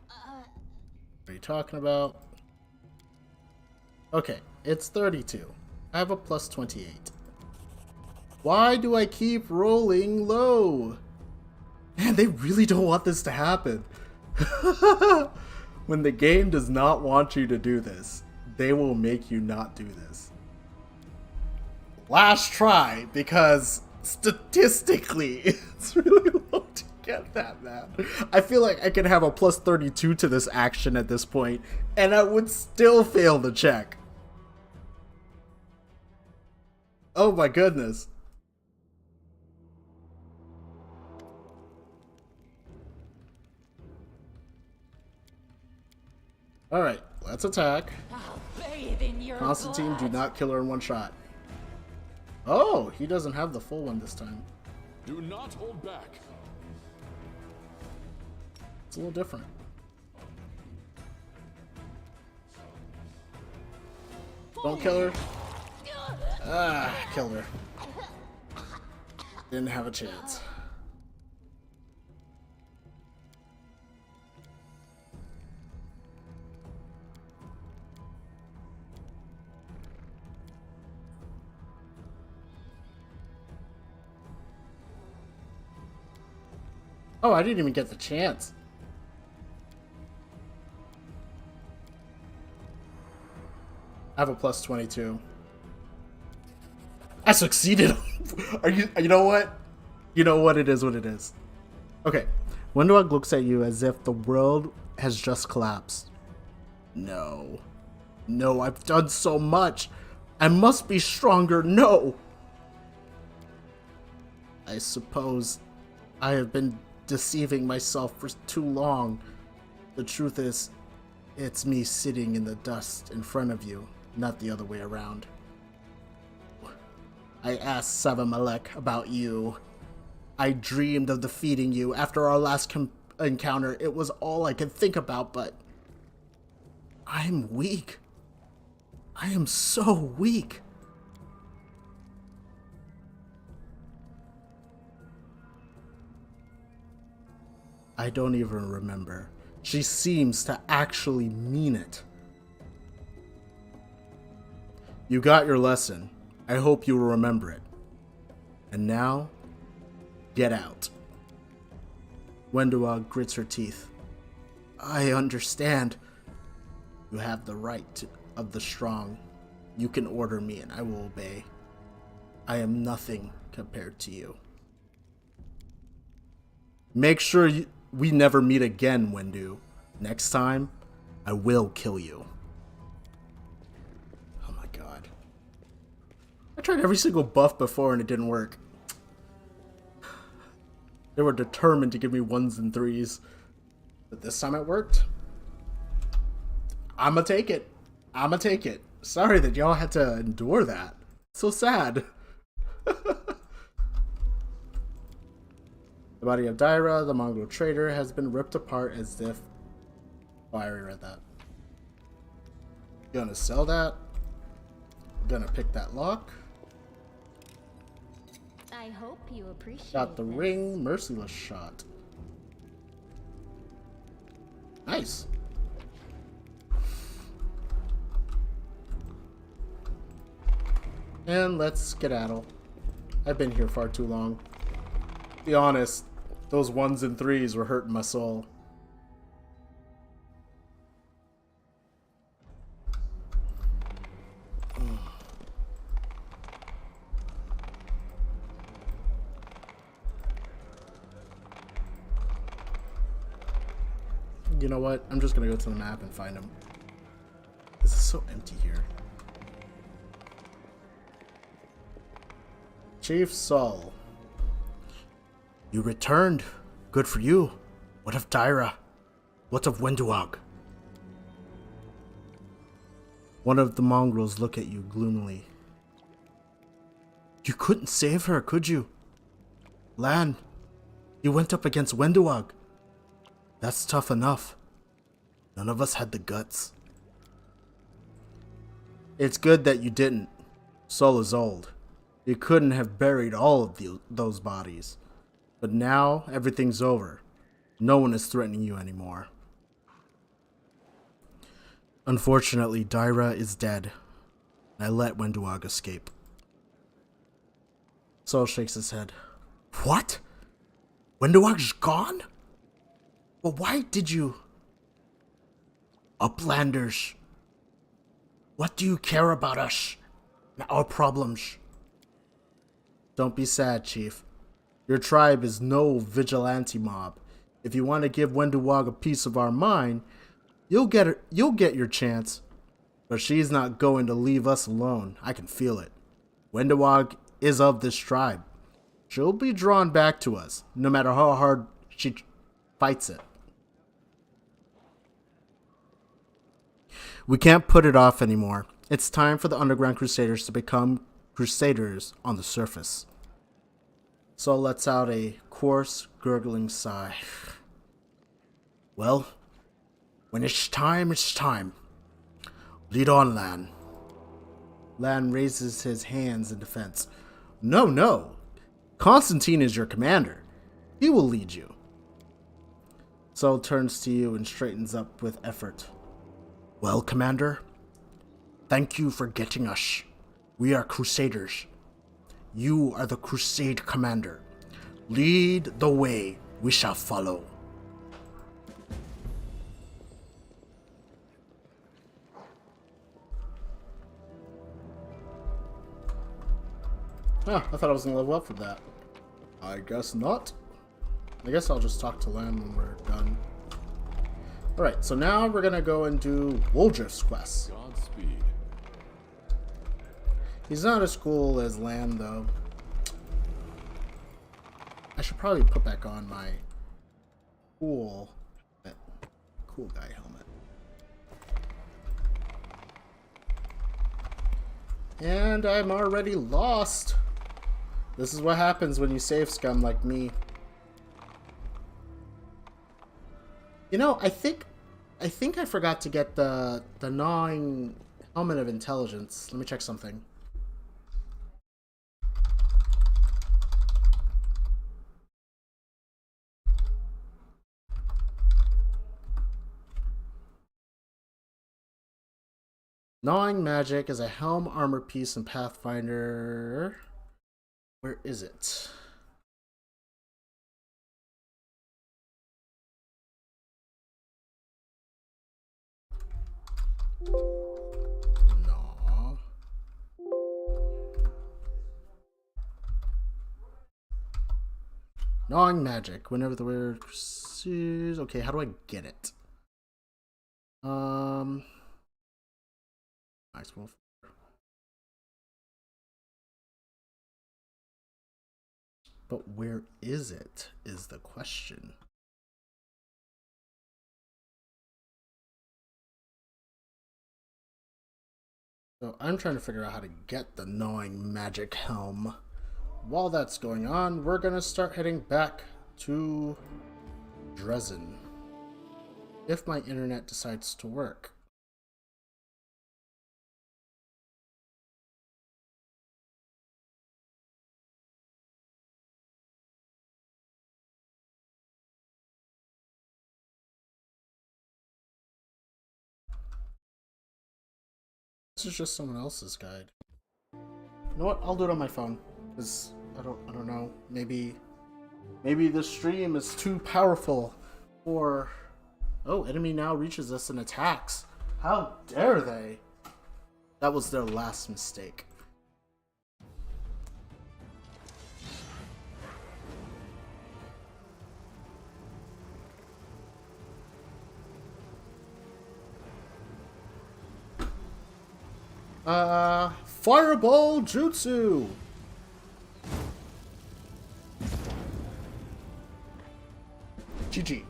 What are you talking about? Okay, it's 32. I have a plus 28. Why do I keep rolling low? Man, they really don't want this to happen. When the game does not want you to do this, they will make you not do this. Last try, because statistically, it's really low to get that, man. I feel like I could have a plus 32 to this action at this point, and I would still fail the check. Oh my goodness. Alright, let's attack. I'll bathe in your Konstantin, do blood. not kill her in one shot. Oh, he doesn't have the full one this time. Do not hold back. It's a little different. Don't kill her. Ah, killed her. Didn't have a chance. Oh, I didn't even get the chance. I have a plus 22. I succeeded. You know what? You know what it is, what it is. Okay. Wendog looks at you as if the world has just collapsed. No. No, I've done so much. I must be stronger. No. I suppose I have been deceiving myself for too long. The truth is, it's me sitting in the dust in front of you, not the other way around. I asked Savamalek about you. I dreamed of defeating you after our last encounter. It was all I could think about, but I'm weak. I am so weak. I don't even remember. She seems to actually mean it. You got your lesson. I hope you will remember it. And now, get out. Wendua grits her teeth. I understand. You have the right of the strong. You can order me and I will obey. I am nothing compared to you. Make sure we never meet again, Wendu. Next time, I will kill you. Oh my god. I tried every single buff before and it didn't work. They were determined to give me 1s and 3s. But this time it worked. I'ma take it. I'ma take it. Sorry that y'all had to endure that. So sad. The body of Daira, the Mongol trader, has been ripped apart as if... Oh, I already read that. Gonna sell that. Gonna pick that lock. I hope you appreciate Got the this. ring, merciless shot. Nice. And let's skedaddle. I've been here far too long. Be honest, those 1s and 3s were hurting my soul. you know what? I'm just gonna go to the map and find him. This is so empty here. Chief Saul. You returned. Good for you. What of Dyra? What of Wenduag? One of the mongrels look at you gloomily. You couldn't save her, could you? Lan, you went up against Wenduag. That's tough enough. None of us had the guts. It's good that you didn't. Sol is old. You couldn't have buried all of those bodies. But now, everything's over. No one is threatening you anymore. Unfortunately, Dyra is dead. I let Wenduag escape. Sol shakes his head. What? Wenduag's gone? Well, why did you... Uplanders. What do you care about us? And our problems? Don't be sad, Chief. Your tribe is no vigilante mob. If you want to give Wenduag a piece of our mind, you'll get your chance. But she's not going to leave us alone. I can feel it. Wenduag is of this tribe. She'll be drawn back to us, no matter how hard she fights it. We can't put it off anymore. It's time for the Underground Crusaders to become Crusaders on the surface. Sol lets out a coarse, gurgling sigh. Well, when it's time, it's time. Lead on, Lan. Lan raises his hands in defense. No, no. Konstantin is your commander. He will lead you. Sol turns to you and straightens up with effort. Well, Commander, thank you for getting us. We are Crusaders. You are the Crusade Commander. Lead the way. We shall follow. Huh, I thought I was going to level up for that. I guess not. I guess I'll just talk to Lan when we're done. Alright, so now we're going to go and do Woldriff's quest. Godspeed. He's not as cool as Lan, though. I should probably put back on my cool guy helmet. And I'm already lost. This is what happens when you save scum like me. You know, I think I forgot to get the gnawing helmet of intelligence. Let me check something. Gnawing magic is a helm armor piece in Pathfinder. Where is it? No. Gnawing magic. Whenever the wearer sees. Okay, how do I get it? Nice wolf. But where is it? Is the question. So I'm trying to figure out how to get the gnawing magic helm. While that's going on, we're gonna start heading back to Dresden. If my internet decides to work. This is just someone else's guide. You know what? I'll do it on my phone. Cause I don't know. Maybe the stream is too powerful for. Oh, enemy now reaches us and attacks. How dare they? That was their last mistake. Fireball Jutsu! GG.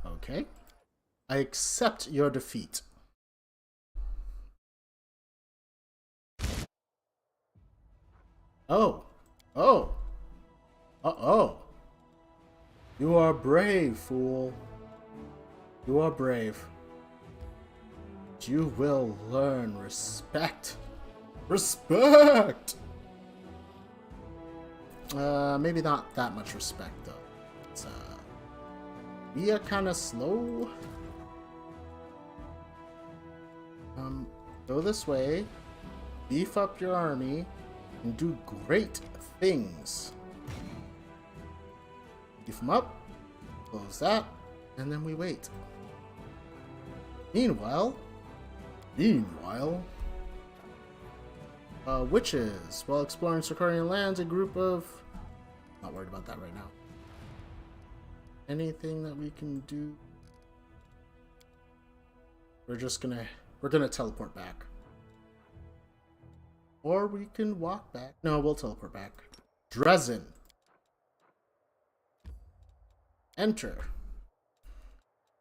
Okay. I accept your defeat. Oh. Oh. Uh-oh. You are brave, fool. You are brave. You will learn respect. Respect! Maybe not that much respect, though. It's, we are kind of slow. Go this way. Beef up your army. And do great things. Beef them up. Close that. And then we wait. Meanwhile... witches. While exploring Circadian lands, a group of... Not worried about that right now. Anything that we can do? We're gonna teleport back. Or we can walk back. No, we'll teleport back. Dresden. Enter.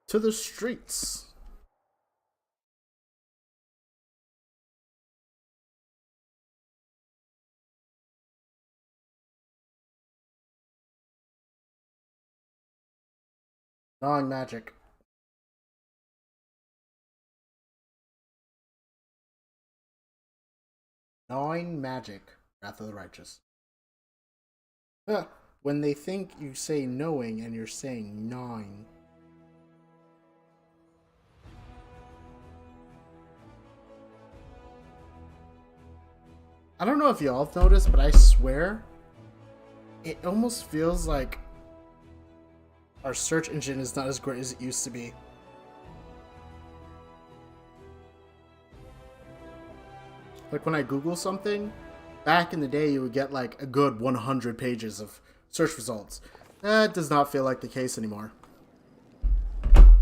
To the streets. Gnawing magic. Gnawing magic. Wrath of the Righteous. When they think you say knowing and you're saying gnawing. I don't know if y'all have noticed, but I swear it almost feels like our search engine is not as great as it used to be. Like when I Google something, back in the day you would get like a good 100 pages of search results. That does not feel like the case anymore.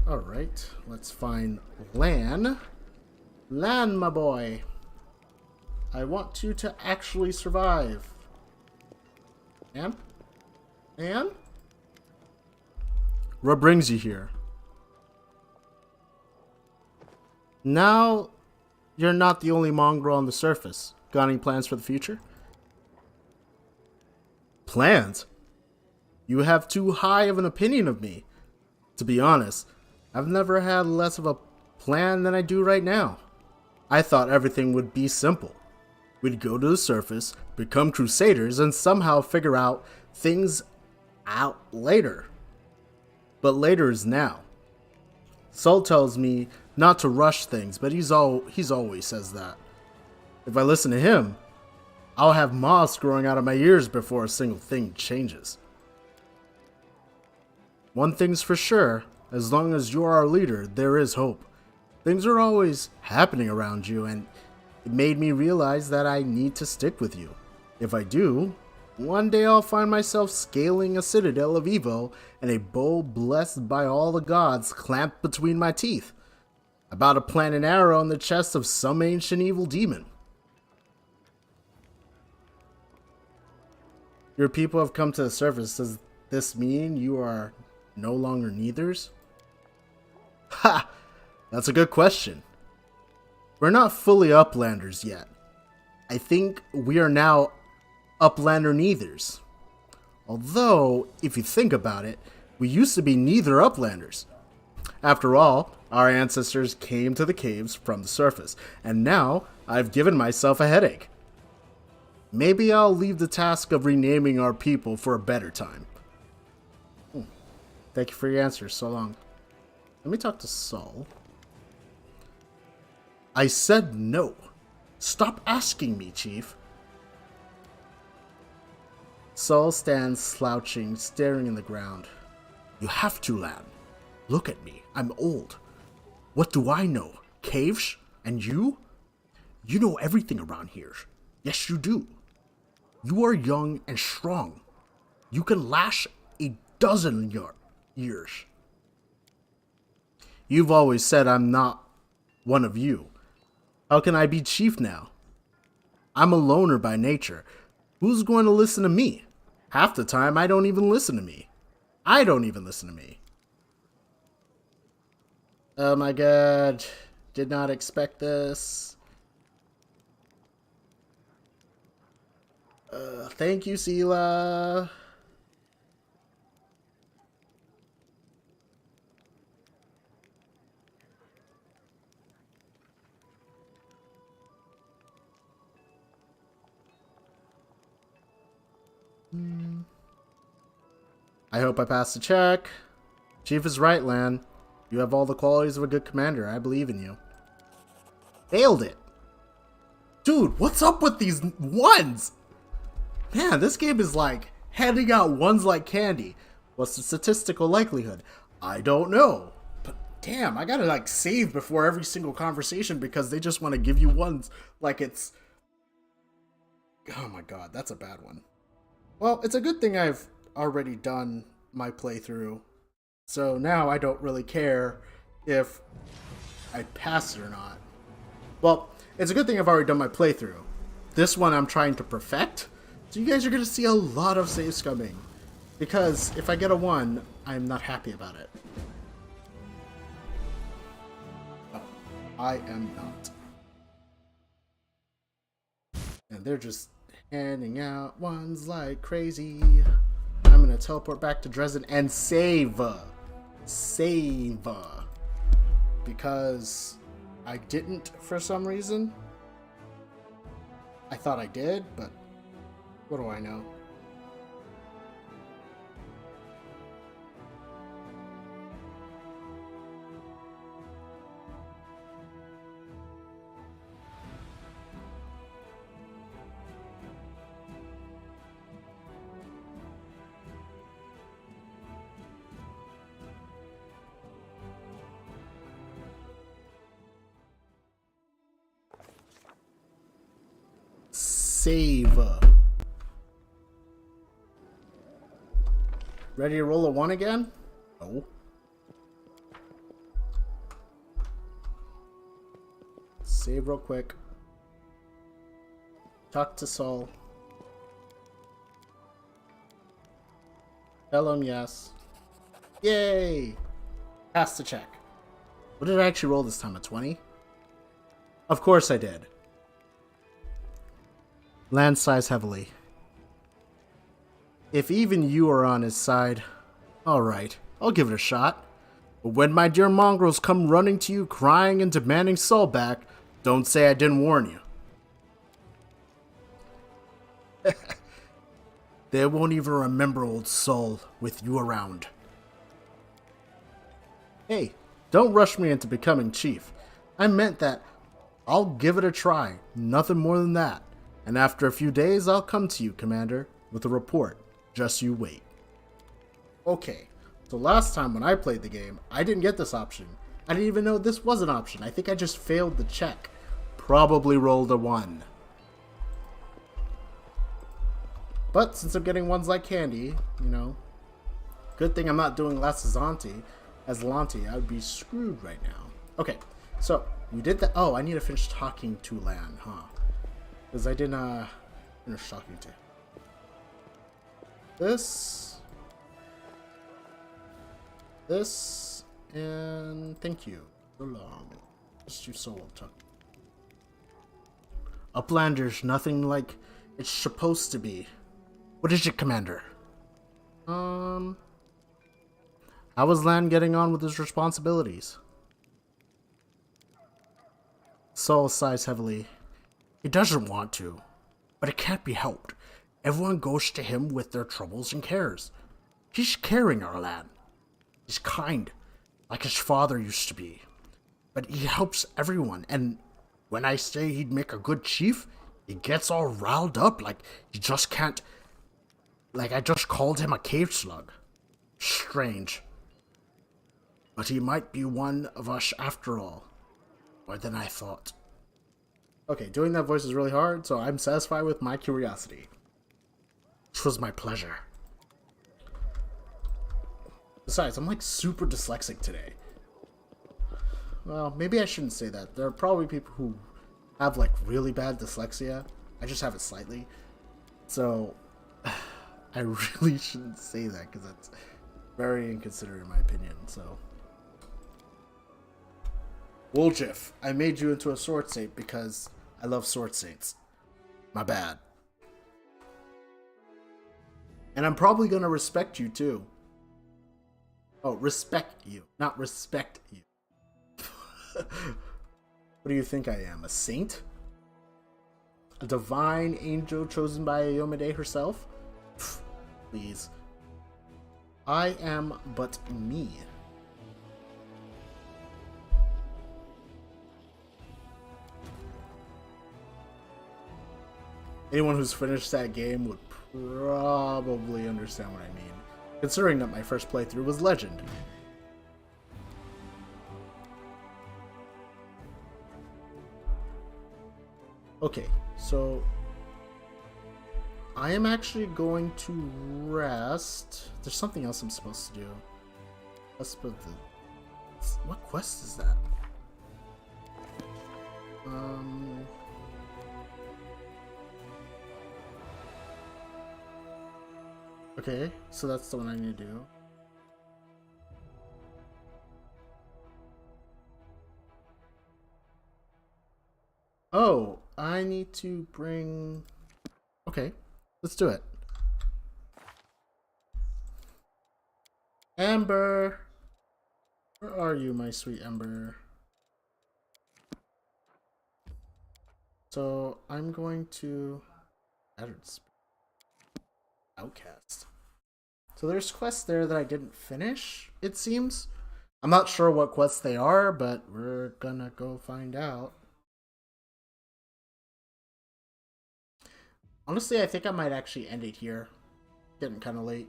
Alright, let's find Lan. Lan, my boy. I want you to actually survive. Anne? Anne? What brings you here? Now, you're not the only mongrel on the surface. Got any plans for the future? Plans? You have too high of an opinion of me. To be honest, I've never had less of a plan than I do right now. I thought everything would be simple. We'd go to the surface, become crusaders, and somehow figure out things out later. But later is now. Sol tells me not to rush things, but he's always says that. If I listen to him, I'll have moss growing out of my ears before a single thing changes. One thing's for sure, as long as you're our leader, there is hope. Things are always happening around you, and it made me realize that I need to stick with you. If I do, one day I'll find myself scaling a citadel of evil and a bow blessed by all the gods clamped between my teeth. About to plant an arrow in the chest of some ancient evil demon. Your people have come to the surface. Does this mean you are no longer neithers? Ha! That's a good question. We're not fully uplanders yet. I think we are now uplander neithers. Although, if you think about it, we used to be neither uplanders. After all, our ancestors came to the caves from the surface, and now I've given myself a headache. Maybe I'll leave the task of renaming our people for a better time. Thank you for your answers. So long. Let me talk to Sol. I said no. Stop asking me, Chief. Sol stands slouching, staring in the ground. You have to, Lan. Look at me. I'm old. What do I know? Caves? And you? You know everything around here. Yes, you do. You are young and strong. You can lash a dozen years. You've always said I'm not one of you. How can I be chief now? I'm a loner by nature. Who's going to listen to me? Half the time, I don't even listen to me. I don't even listen to me. Oh my god. Did not expect this. Thank you, Sela. I hope I passed the check. Chief is right, Lan. You have all the qualities of a good commander. I believe in you. Failed it. Dude, what's up with these ones? Man, this game is like handing out ones like candy. What's the statistical likelihood? I don't know. But damn, I gotta like save before every single conversation because they just want to give you ones like it's... Oh my god, that's a bad one. Well, it's a good thing I've already done my playthrough. So now I don't really care if I pass it or not. Well, it's a good thing I've already done my playthrough. This one I'm trying to perfect. So you guys are going to see a lot of saves coming. Because if I get a 1, I'm not happy about it. Oh, I am not. And they're just handing out ones like crazy. I'm going to teleport back to Dresden and save. Save. Because I didn't for some reason. I thought I did, but what do I know? Save. Ready to roll a 1 again? No. Save real quick. Talk to Saul. Tell him yes. Yay! Pass the check. What did I actually roll this time? A 20? Of course I did. Land sighs heavily. If even you are on his side, alright, I'll give it a shot. But when my dear mongrels come running to you crying and demanding Saul back, don't say I didn't warn you. They won't even remember old Saul with you around. Hey, don't rush me into becoming chief. I meant that I'll give it a try, nothing more than that. And after a few days, I'll come to you, Commander, with a report. Just you wait. Okay, so last time when I played the game, I didn't get this option. I didn't even know this was an option. I think I just failed the check. Probably rolled a 1. But since I'm getting ones like candy, you know, good thing I'm not doing Ascension. I would be screwed right now. Okay, so we did that. Oh, I need to finish talking to Lan, huh? Because I didn't finish talking to this, and thank you so long. Just you so tough. Uplander's nothing like it's supposed to be. What is it, Commander? How is Lan getting on with his responsibilities? Saul sighs heavily. He doesn't want to, but it can't be helped. Everyone goes to him with their troubles and cares. He's caring, our Lan. He's kind, like his father used to be. But he helps everyone, and when I say he'd make a good chief, he gets all riled up like he just can't... Like I just called him a cave slug. Strange. But he might be one of us after all. More than I thought. Okay, doing that voice is really hard, so I'm satisfied with my curiosity. Which was my pleasure. Besides, I'm like super dyslexic today. Well, maybe I shouldn't say that. There are probably people who have like really bad dyslexia. I just have it slightly. So I really shouldn't say that because that's very inconsiderate in my opinion. So Woljif, I made you into a sword saint because I love sword saints. My bad. And I'm probably gonna respect you too. Oh, respect you, not respect you. What do you think I am, a saint? A divine angel chosen by Ayomide herself? Pfft, please. I am but me. Anyone who's finished that game would probably understand what I mean, considering that my first playthrough was Legend. Okay, so I am actually going to rest. There's something else I'm supposed to do. What quest is that? Okay, so that's the one I need to do. Oh, I need to bring... Okay, let's do it. Amber! Where are you, my sweet Amber? So, I'm going to... Outcast. So there's quests there that I didn't finish, it seems. I'm not sure what quests they are, but we're gonna go find out. Honestly, I think I might actually end it here. Getting kind of late.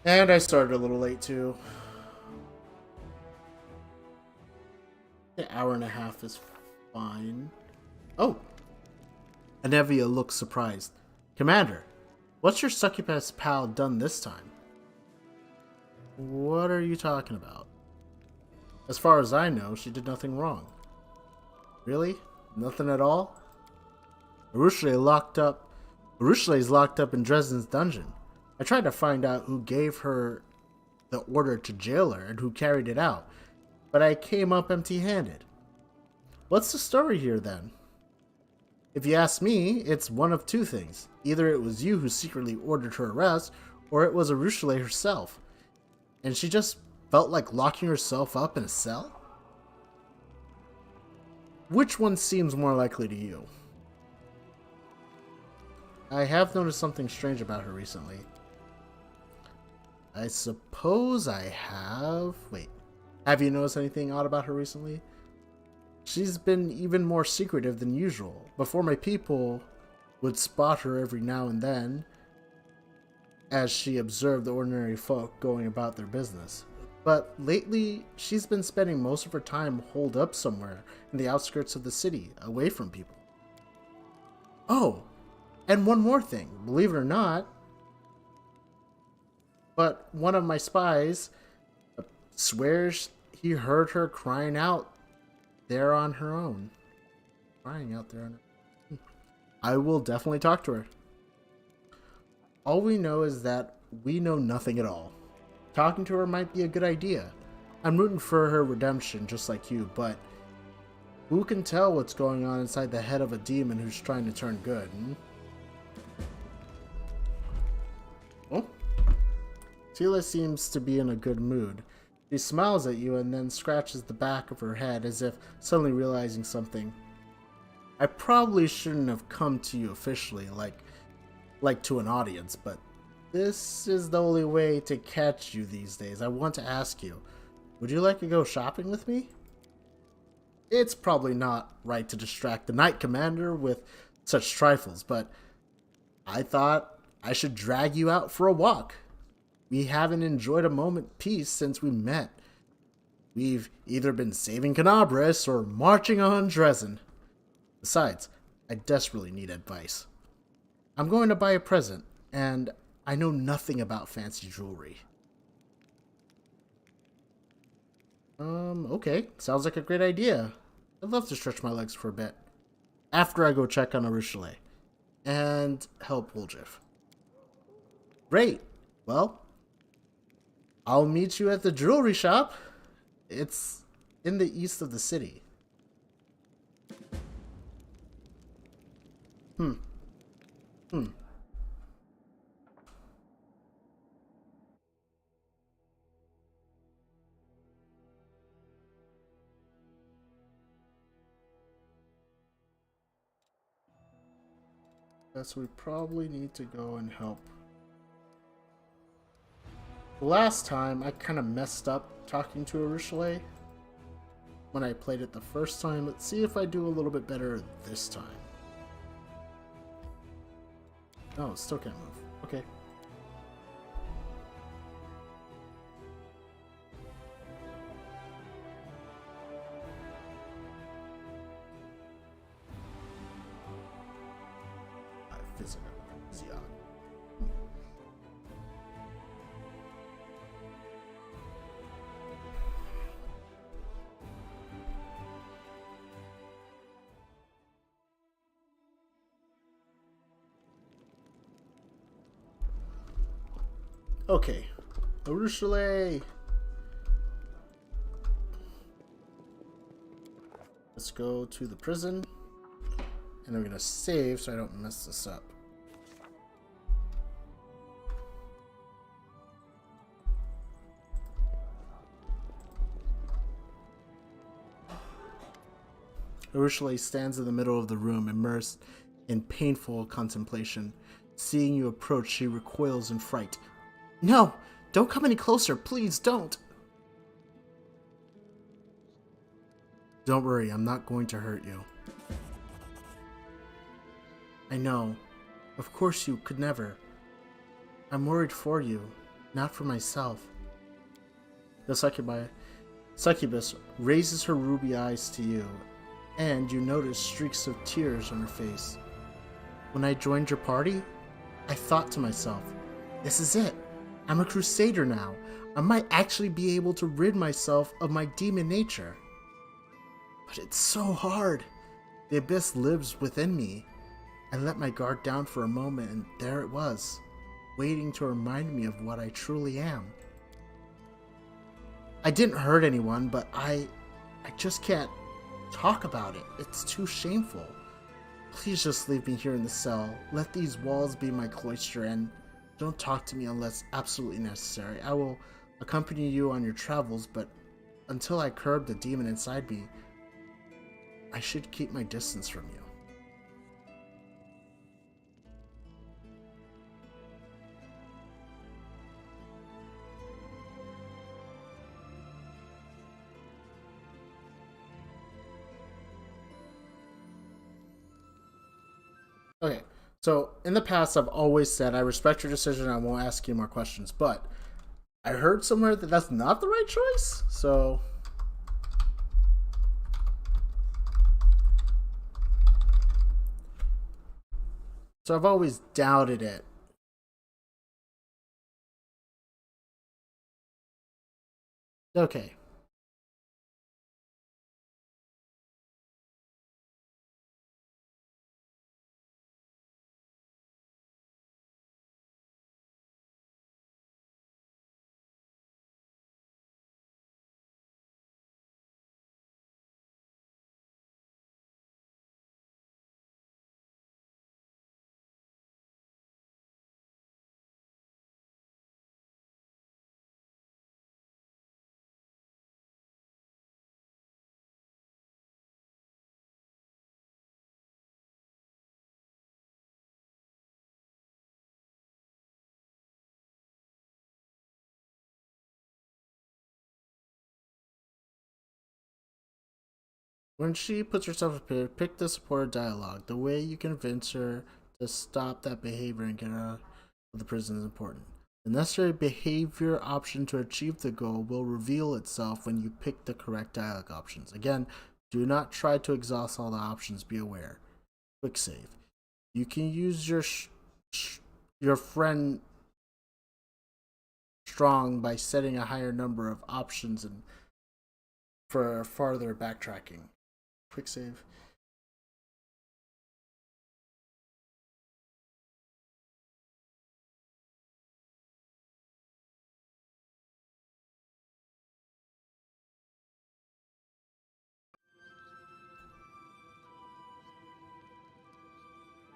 And I started a little late too. An hour and a half is fine. Oh! Anevia looks surprised. Commander, what's your succubus pal done this time? What are you talking about? As far as I know, she did nothing wrong. Really? Nothing at all? Urushle is locked up in Dresden's dungeon. I tried to find out who gave her the order to jail her and who carried it out, but I came up empty-handed. What's the story here then? If you ask me, it's one of two things. Either it was you who secretly ordered her arrest, or it was Urushle herself. And she just felt like locking herself up in a cell? Which one seems more likely to you? I have noticed something strange about her recently. I suppose I have... Wait. Have you noticed anything odd about her recently? She's been even more secretive than usual. Before, my people would spot her every now and then as she observed the ordinary folk going about their business. But lately, she's been spending most of her time holed up somewhere in the outskirts of the city, away from people. Oh! And one more thing, believe it or not, but one of my spies swears he heard her crying out there on her own. Crying out there on her own. I will definitely talk to her. All we know is that we know nothing at all. Talking to her might be a good idea. I'm rooting for her redemption just like you, but who can tell what's going on inside the head of a demon who's trying to turn good, hmm? Oh. Tila seems to be in a good mood. She smiles at you and then scratches the back of her head as if suddenly realizing something. I probably shouldn't have come to you officially, like to an audience, but this is the only way to catch you these days. I want to ask you, would you like to go shopping with me? It's probably not right to distract the Knight Commander with such trifles, but I thought I should drag you out for a walk. We haven't enjoyed a moment peace since we met. We've either been saving Canabris or marching on Dresden. Besides, I desperately need advice. I'm going to buy a present, and I know nothing about fancy jewelry. Okay. Sounds like a great idea. I'd love to stretch my legs for a bit. After I go check on Arushale. And help Woljif. Great. Well, I'll meet you at the jewelry shop. It's in the east of the city. Hmm. Guess we probably need to go and help. Last time, I kind of messed up talking to Arushale when I played it the first time. Let's see if I do a little bit better this time. No, still can't move. Okay. Physical. Okay. Arushale! Let's go to the prison. And I'm gonna save so I don't mess this up. Arushale stands in the middle of the room, immersed in painful contemplation. Seeing you approach, she recoils in fright. No! Don't come any closer, please don't! Don't worry, I'm not going to hurt you. I know. Of course you could never. I'm worried for you, not for myself. The succubus raises her ruby eyes to you, and you notice streaks of tears on her face. When I joined your party, I thought to myself, this is it. I'm a crusader now. I might actually be able to rid myself of my demon nature. But it's so hard. The abyss lives within me. I let my guard down for a moment, and there it was, waiting to remind me of what I truly am. I didn't hurt anyone, but I just can't talk about it. It's too shameful. Please just leave me here in the cell. Let these walls be my cloister, and don't talk to me unless absolutely necessary. I will accompany you on your travels, but until I curb the demon inside me, I should keep my distance from you. Okay, so in the past, I've always said I respect your decision. I won't ask you more questions, but I heard somewhere that that's not the right choice. So I've always doubted it. Okay. When she puts herself up here, pick the supported dialogue. The way you convince her to stop that behavior and get her out of the prison is important. The necessary behavior option to achieve the goal will reveal itself when you pick the correct dialogue options. Again, do not try to exhaust all the options. Be aware. Quick save. You can use your friend strong by setting a higher number of options and for farther backtracking. Quick save.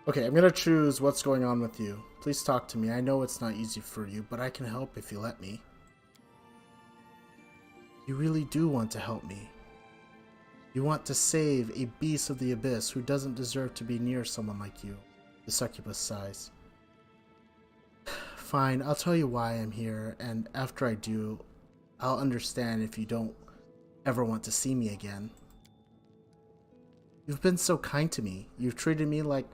Okay, I'm gonna choose what's going on with you. Please talk to me. I know it's not easy for you, but I can help if you let me. You really do want to help me. You want to save a beast of the abyss who doesn't deserve to be near someone like you. The succubus sighs. Fine, I'll tell you why I'm here, and after I do, I'll understand if you don't ever want to see me again. You've been so kind to me. You've treated me like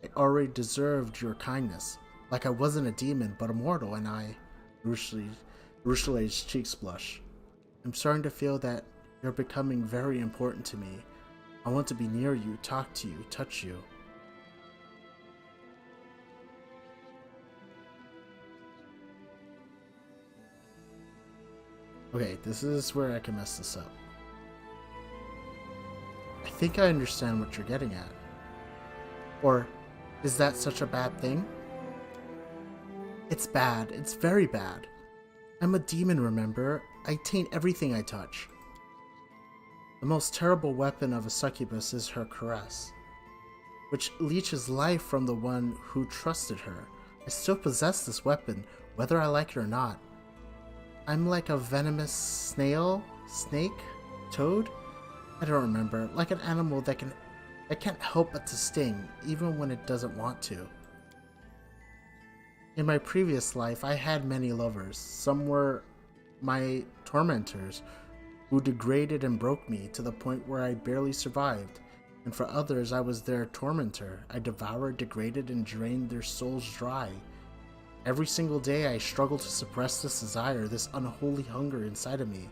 I already deserved your kindness. Like I wasn't a demon, but a mortal, and Rushley's cheeks blush. I'm starting to feel that you're becoming very important to me. I want to be near you, talk to you, touch you. Okay, this is where I can mess this up. I think I understand what you're getting at. Or, is that such a bad thing? It's bad. It's very bad. I'm a demon, remember? I taint everything I touch. The most terrible weapon of a succubus is her caress, which leeches life from the one who trusted her. I still possess this weapon, whether I like it or not. I'm like a venomous snake, toad? I don't remember. Like an animal that can't help but to sting, even when it doesn't want to. In my previous life, I had many lovers. Some were my tormentors, who degraded and broke me to the point where I barely survived. And for others, I was their tormentor. I devoured, degraded, and drained their souls dry. Every single day, I struggle to suppress this desire, this unholy hunger inside of me.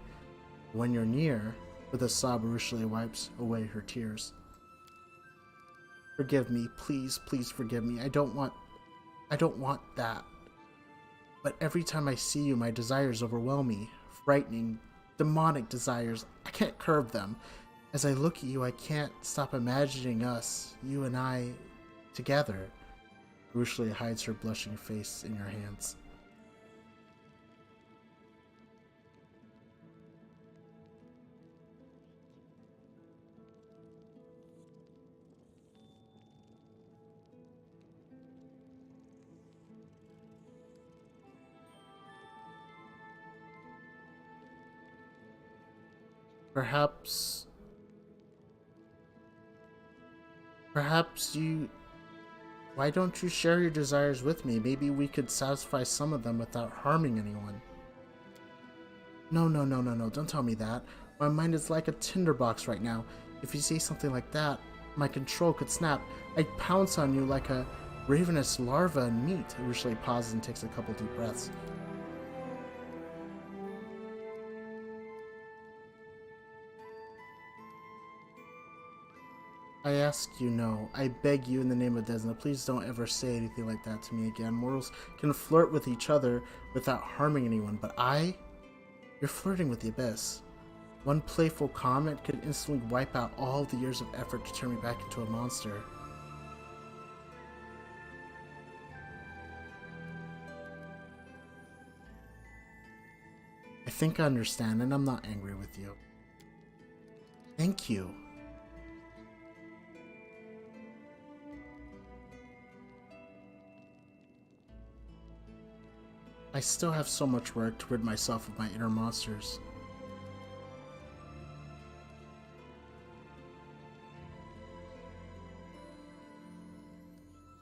When you're near, with a sob, Rushley wipes away her tears. Forgive me, please, please forgive me. I don't want that. But every time I see you, my desires overwhelm me. Frightening, demonic desires. I can't curb them. As I look at you, I can't stop imagining us, you and I, together. Rushley hides her blushing face in her hands. Perhaps you... Why don't you share your desires with me? Maybe we could satisfy some of them without harming anyone. No, don't tell me that. My mind is like a tinderbox right now. If you say something like that, my control could snap. I'd pounce on you like a ravenous larva in meat. Rushley pauses and takes a couple deep breaths. I ask you no. I beg you in the name of Desna, please don't ever say anything like that to me again. Mortals can flirt with each other without harming anyone, but you're flirting with the abyss. One playful comment could instantly wipe out all the years of effort to turn me back into a monster. I think I understand, and I'm not angry with you. Thank you. I still have so much work to rid myself of my inner monsters.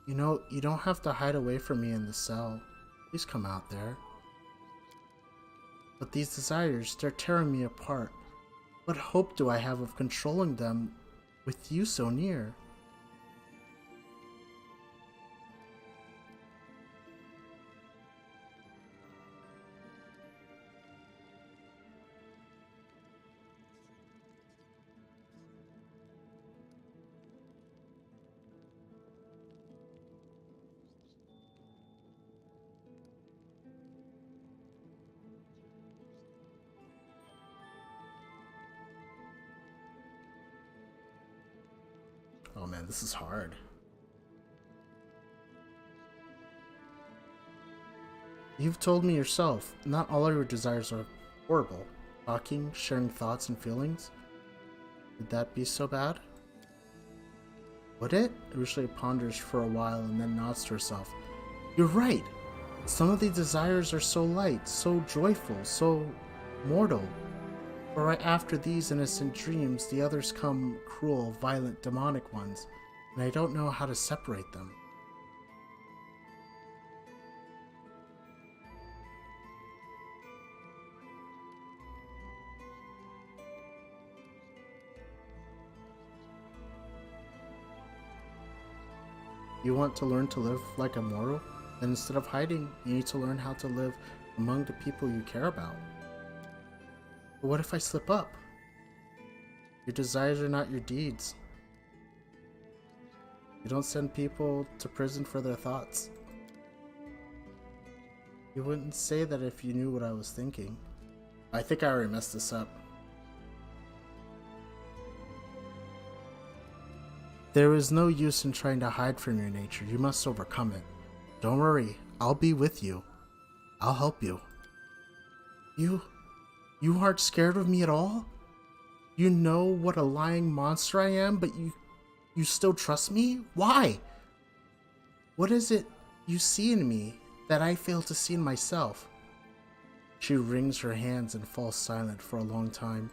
You know, you don't have to hide away from me in the cell. Please come out there. But these desires, they're tearing me apart. What hope do I have of controlling them with you so near? man, this is hard. You've told me yourself, not all your desires are horrible. Talking, sharing thoughts and feelings. Would that be so bad? Would it? Usually ponders for a while and then nods to herself. You're right. Some of these desires are so light, so joyful, so mortal. But right after these innocent dreams, the others come cruel, violent, demonic ones, and I don't know how to separate them. You want to learn to live like a mortal? Then instead of hiding, you need to learn how to live among the people you care about. But what if I slip up? Your desires are not your deeds. You don't send people to prison for their thoughts. You wouldn't say that if you knew what I was thinking. I think I already messed this up. There is no use in trying to hide from your nature. You must overcome it. Don't worry, I'll be with you. I'll help you. You aren't scared of me at all? You know what a lying monster I am, but you still trust me? Why? What is it you see in me that I fail to see in myself? She wrings her hands and falls silent for a long time.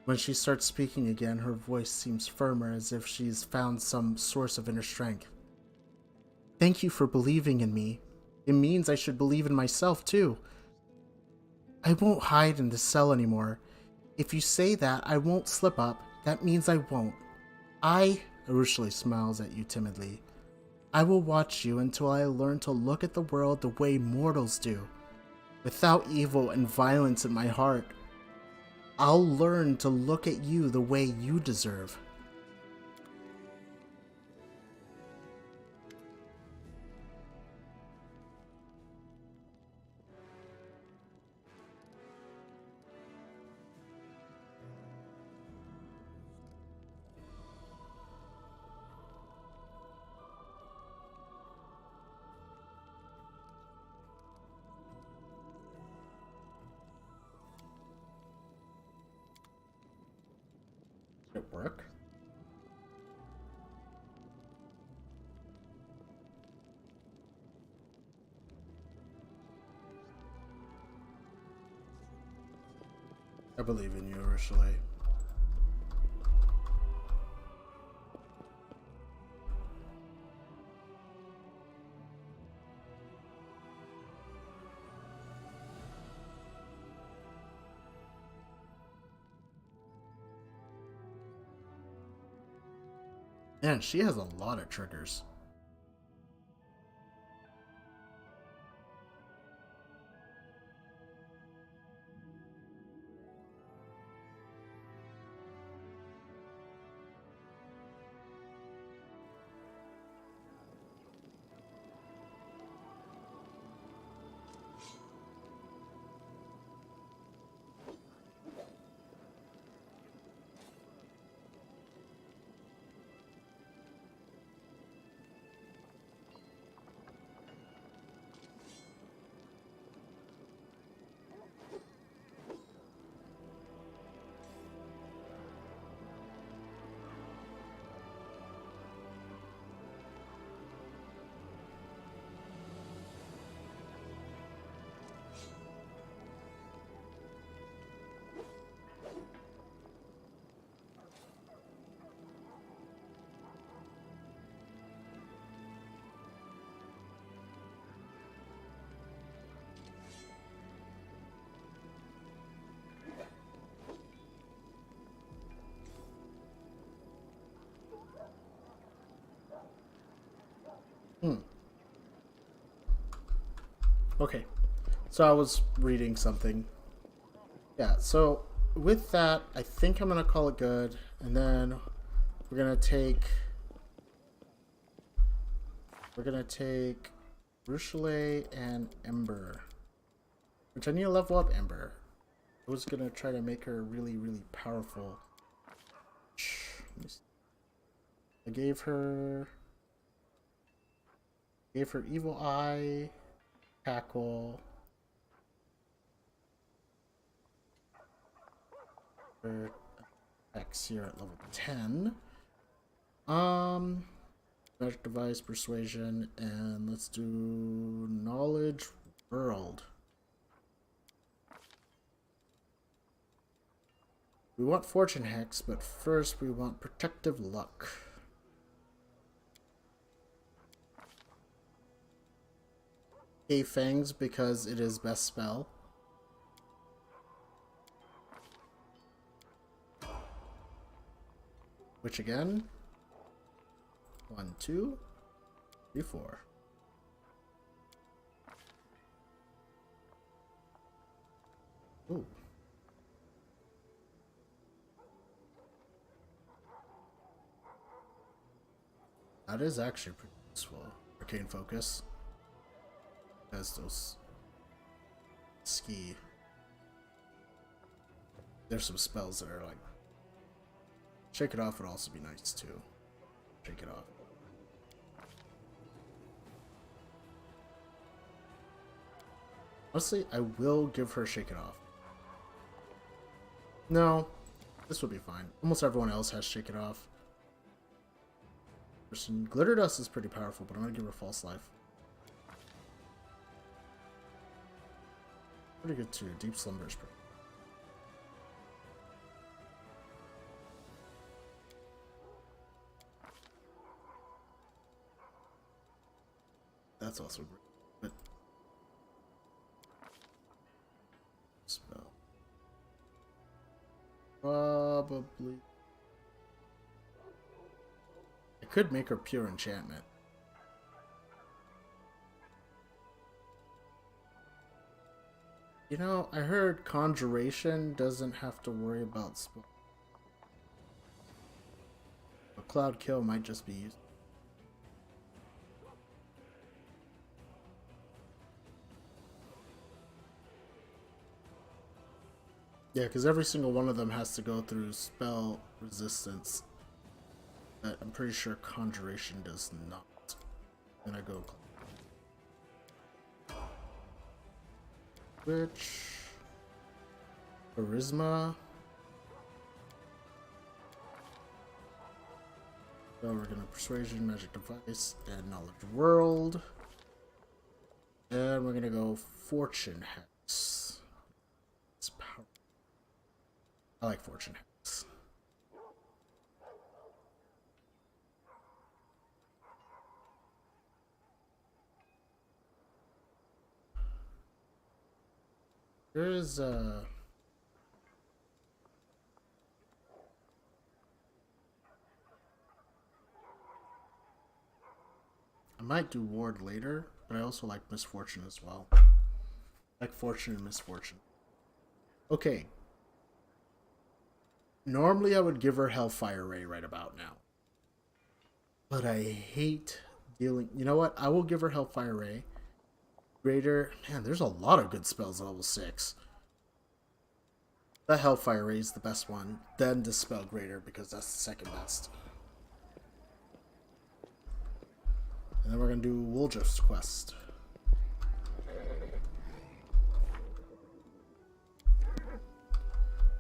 When she starts speaking again, her voice seems firmer, as if she's found some source of inner strength. Thank you for believing in me. It means I should believe in myself, too. I won't hide in this cell anymore. If you say that I won't slip up, that means I won't. Arushali smiles at you timidly. I will watch you until I learn to look at the world the way mortals do, without evil and violence in my heart. I'll learn to look at you the way you deserve. Did it work? I believe in you, Ursula. Man, she has a lot of triggers. Okay, so I was reading something. Yeah, so with that, I think I'm gonna call it good, and then we're gonna take Ruchelet and Ember, which I need to level up Ember. I was gonna try to make her really, really powerful. Let me see. I gave her Evil Eye, Tackle, her X here at level 10. Magic Device, Persuasion, and let's do Knowledge World. We want Fortune Hex, but first we want Protective Luck. Fangs because it is best spell. Which again? 1, 2, 3, 4. Ooh. That is actually pretty useful. Arcane Focus. Has those ski. There's some spells that are like Shake It Off would also be nice too. Shake It Off. Honestly, I will give her Shake It Off. No, this will be fine. Almost everyone else has Shake It Off. Glitter Dust is pretty powerful, but I'm gonna give her False Life. Pretty good too. Deep Slumber is pretty. That's also great. But spell. Probably. I could make her Pure Enchantment. You know, I heard Conjuration doesn't have to worry about spell. But Cloud Kill might just be used. Yeah, because every single one of them has to go through spell resistance. That I'm pretty sure Conjuration does not. Then I go Which Charisma. So we're gonna Persuasion, Magic Device, and Knowledge World. And we're gonna go Fortune Hex. It's powerful. I like Fortune Hex. There's I might do Ward later, but I also like Misfortune as well. Like Fortune and Misfortune. Okay. Normally I would give her Hellfire Ray right about now. But I hate dealing... You know what? I will give her Hellfire Ray. Greater... Man, there's a lot of good spells at level 6. The Hellfire Ray is the best one. Then Dispel Greater, because that's the second best. And then we're going to do Wooljif's quest.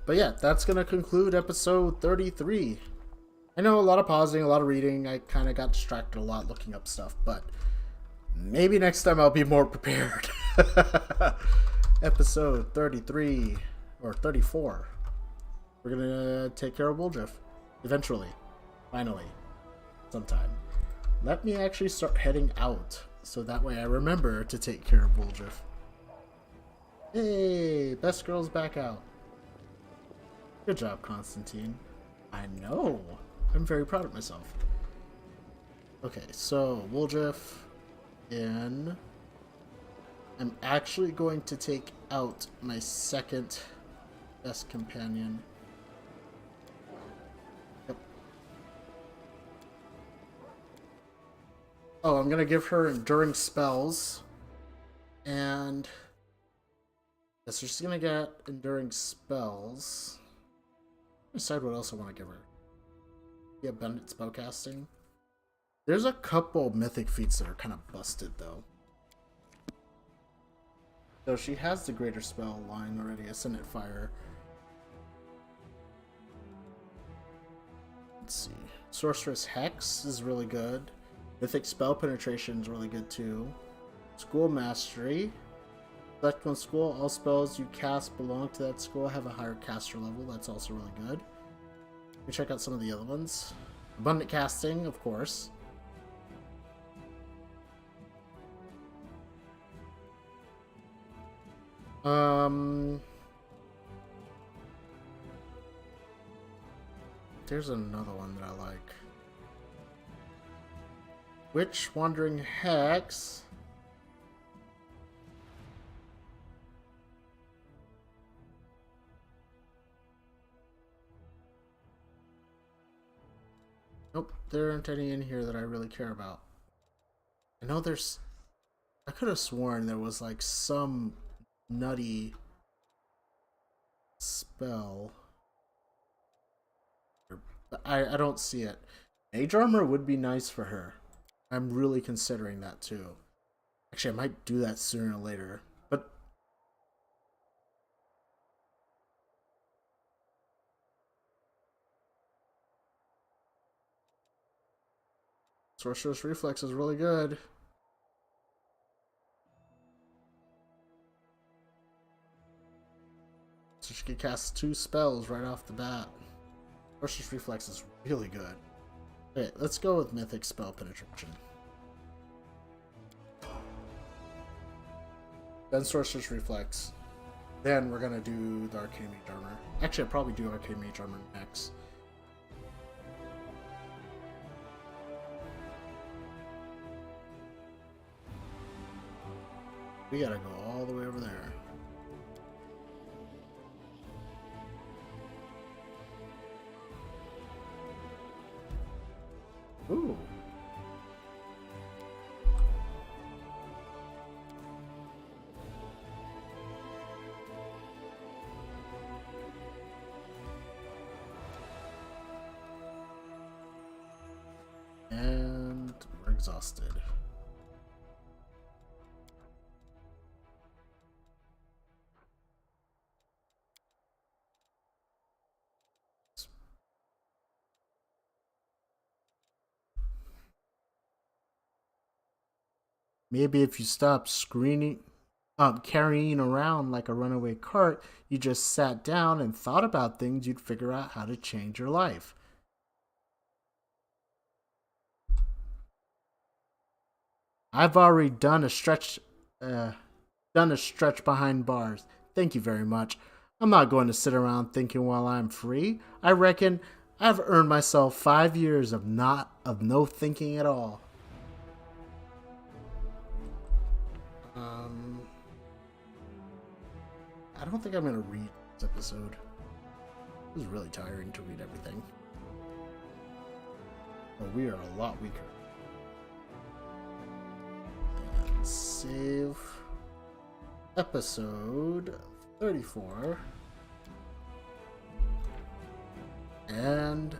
But yeah, that's going to conclude episode 33. I know a lot of pausing, a lot of reading. I kind of got distracted a lot looking up stuff, but maybe next time I'll be more prepared. Episode 33, or 34. We're going to take care of Wooljif. Eventually. Finally. Sometime. Let me actually start heading out, so that way I remember to take care of Wooljif. Hey, best girl's back out. Good job, Konstantin. I know. I'm very proud of myself. Okay, so Wooljif in. I'm actually going to take out my second best companion. Yep. Oh, I'm gonna give her Enduring Spells. And yes, she's gonna get Enduring Spells. Decide what else I want to give her. Yeah, Bendit Spellcasting. There's a couple mythic feats that are kind of busted, though. So she has the greater spell line already, Ascendant Fire. Let's see. Sorceress Hex is really good. Mythic Spell Penetration is really good too. School Mastery. Select one school. All spells you cast belong to that school have a higher caster level. That's also really good. Let me check out some of the other ones. Abundant Casting, of course. There's another one that I like. Witch Wandering Hex. Nope, there aren't any in here that I really care about. I know there's... I could have sworn there was like some nutty spell. I don't see it. Mage Armor would be nice for her. I'm really considering that too. Actually, I might do that sooner or later. But Sorcerer's Reflex is really good. So she can cast 2 spells right off the bat. Sorcerer's Reflex is really good. Okay, let's go with Mythic Spell Penetration. Then Sorcerer's Reflex. Then we're gonna do the Arcane Mage Armor. Actually, I'll probably do Arcane Mage Armor next. We gotta go all the way over there. Ooh. And we're exhausted. Maybe if you stop carrying around like a runaway cart, you just sat down and thought about things, you'd figure out how to change your life. I've already done a stretch behind bars. Thank you very much. I'm not going to sit around thinking while I'm free. I reckon I've earned myself 5 years of no thinking at all. I don't think I'm going to read this episode. It was really tiring to read everything. But we are a lot weaker. And save episode 34. And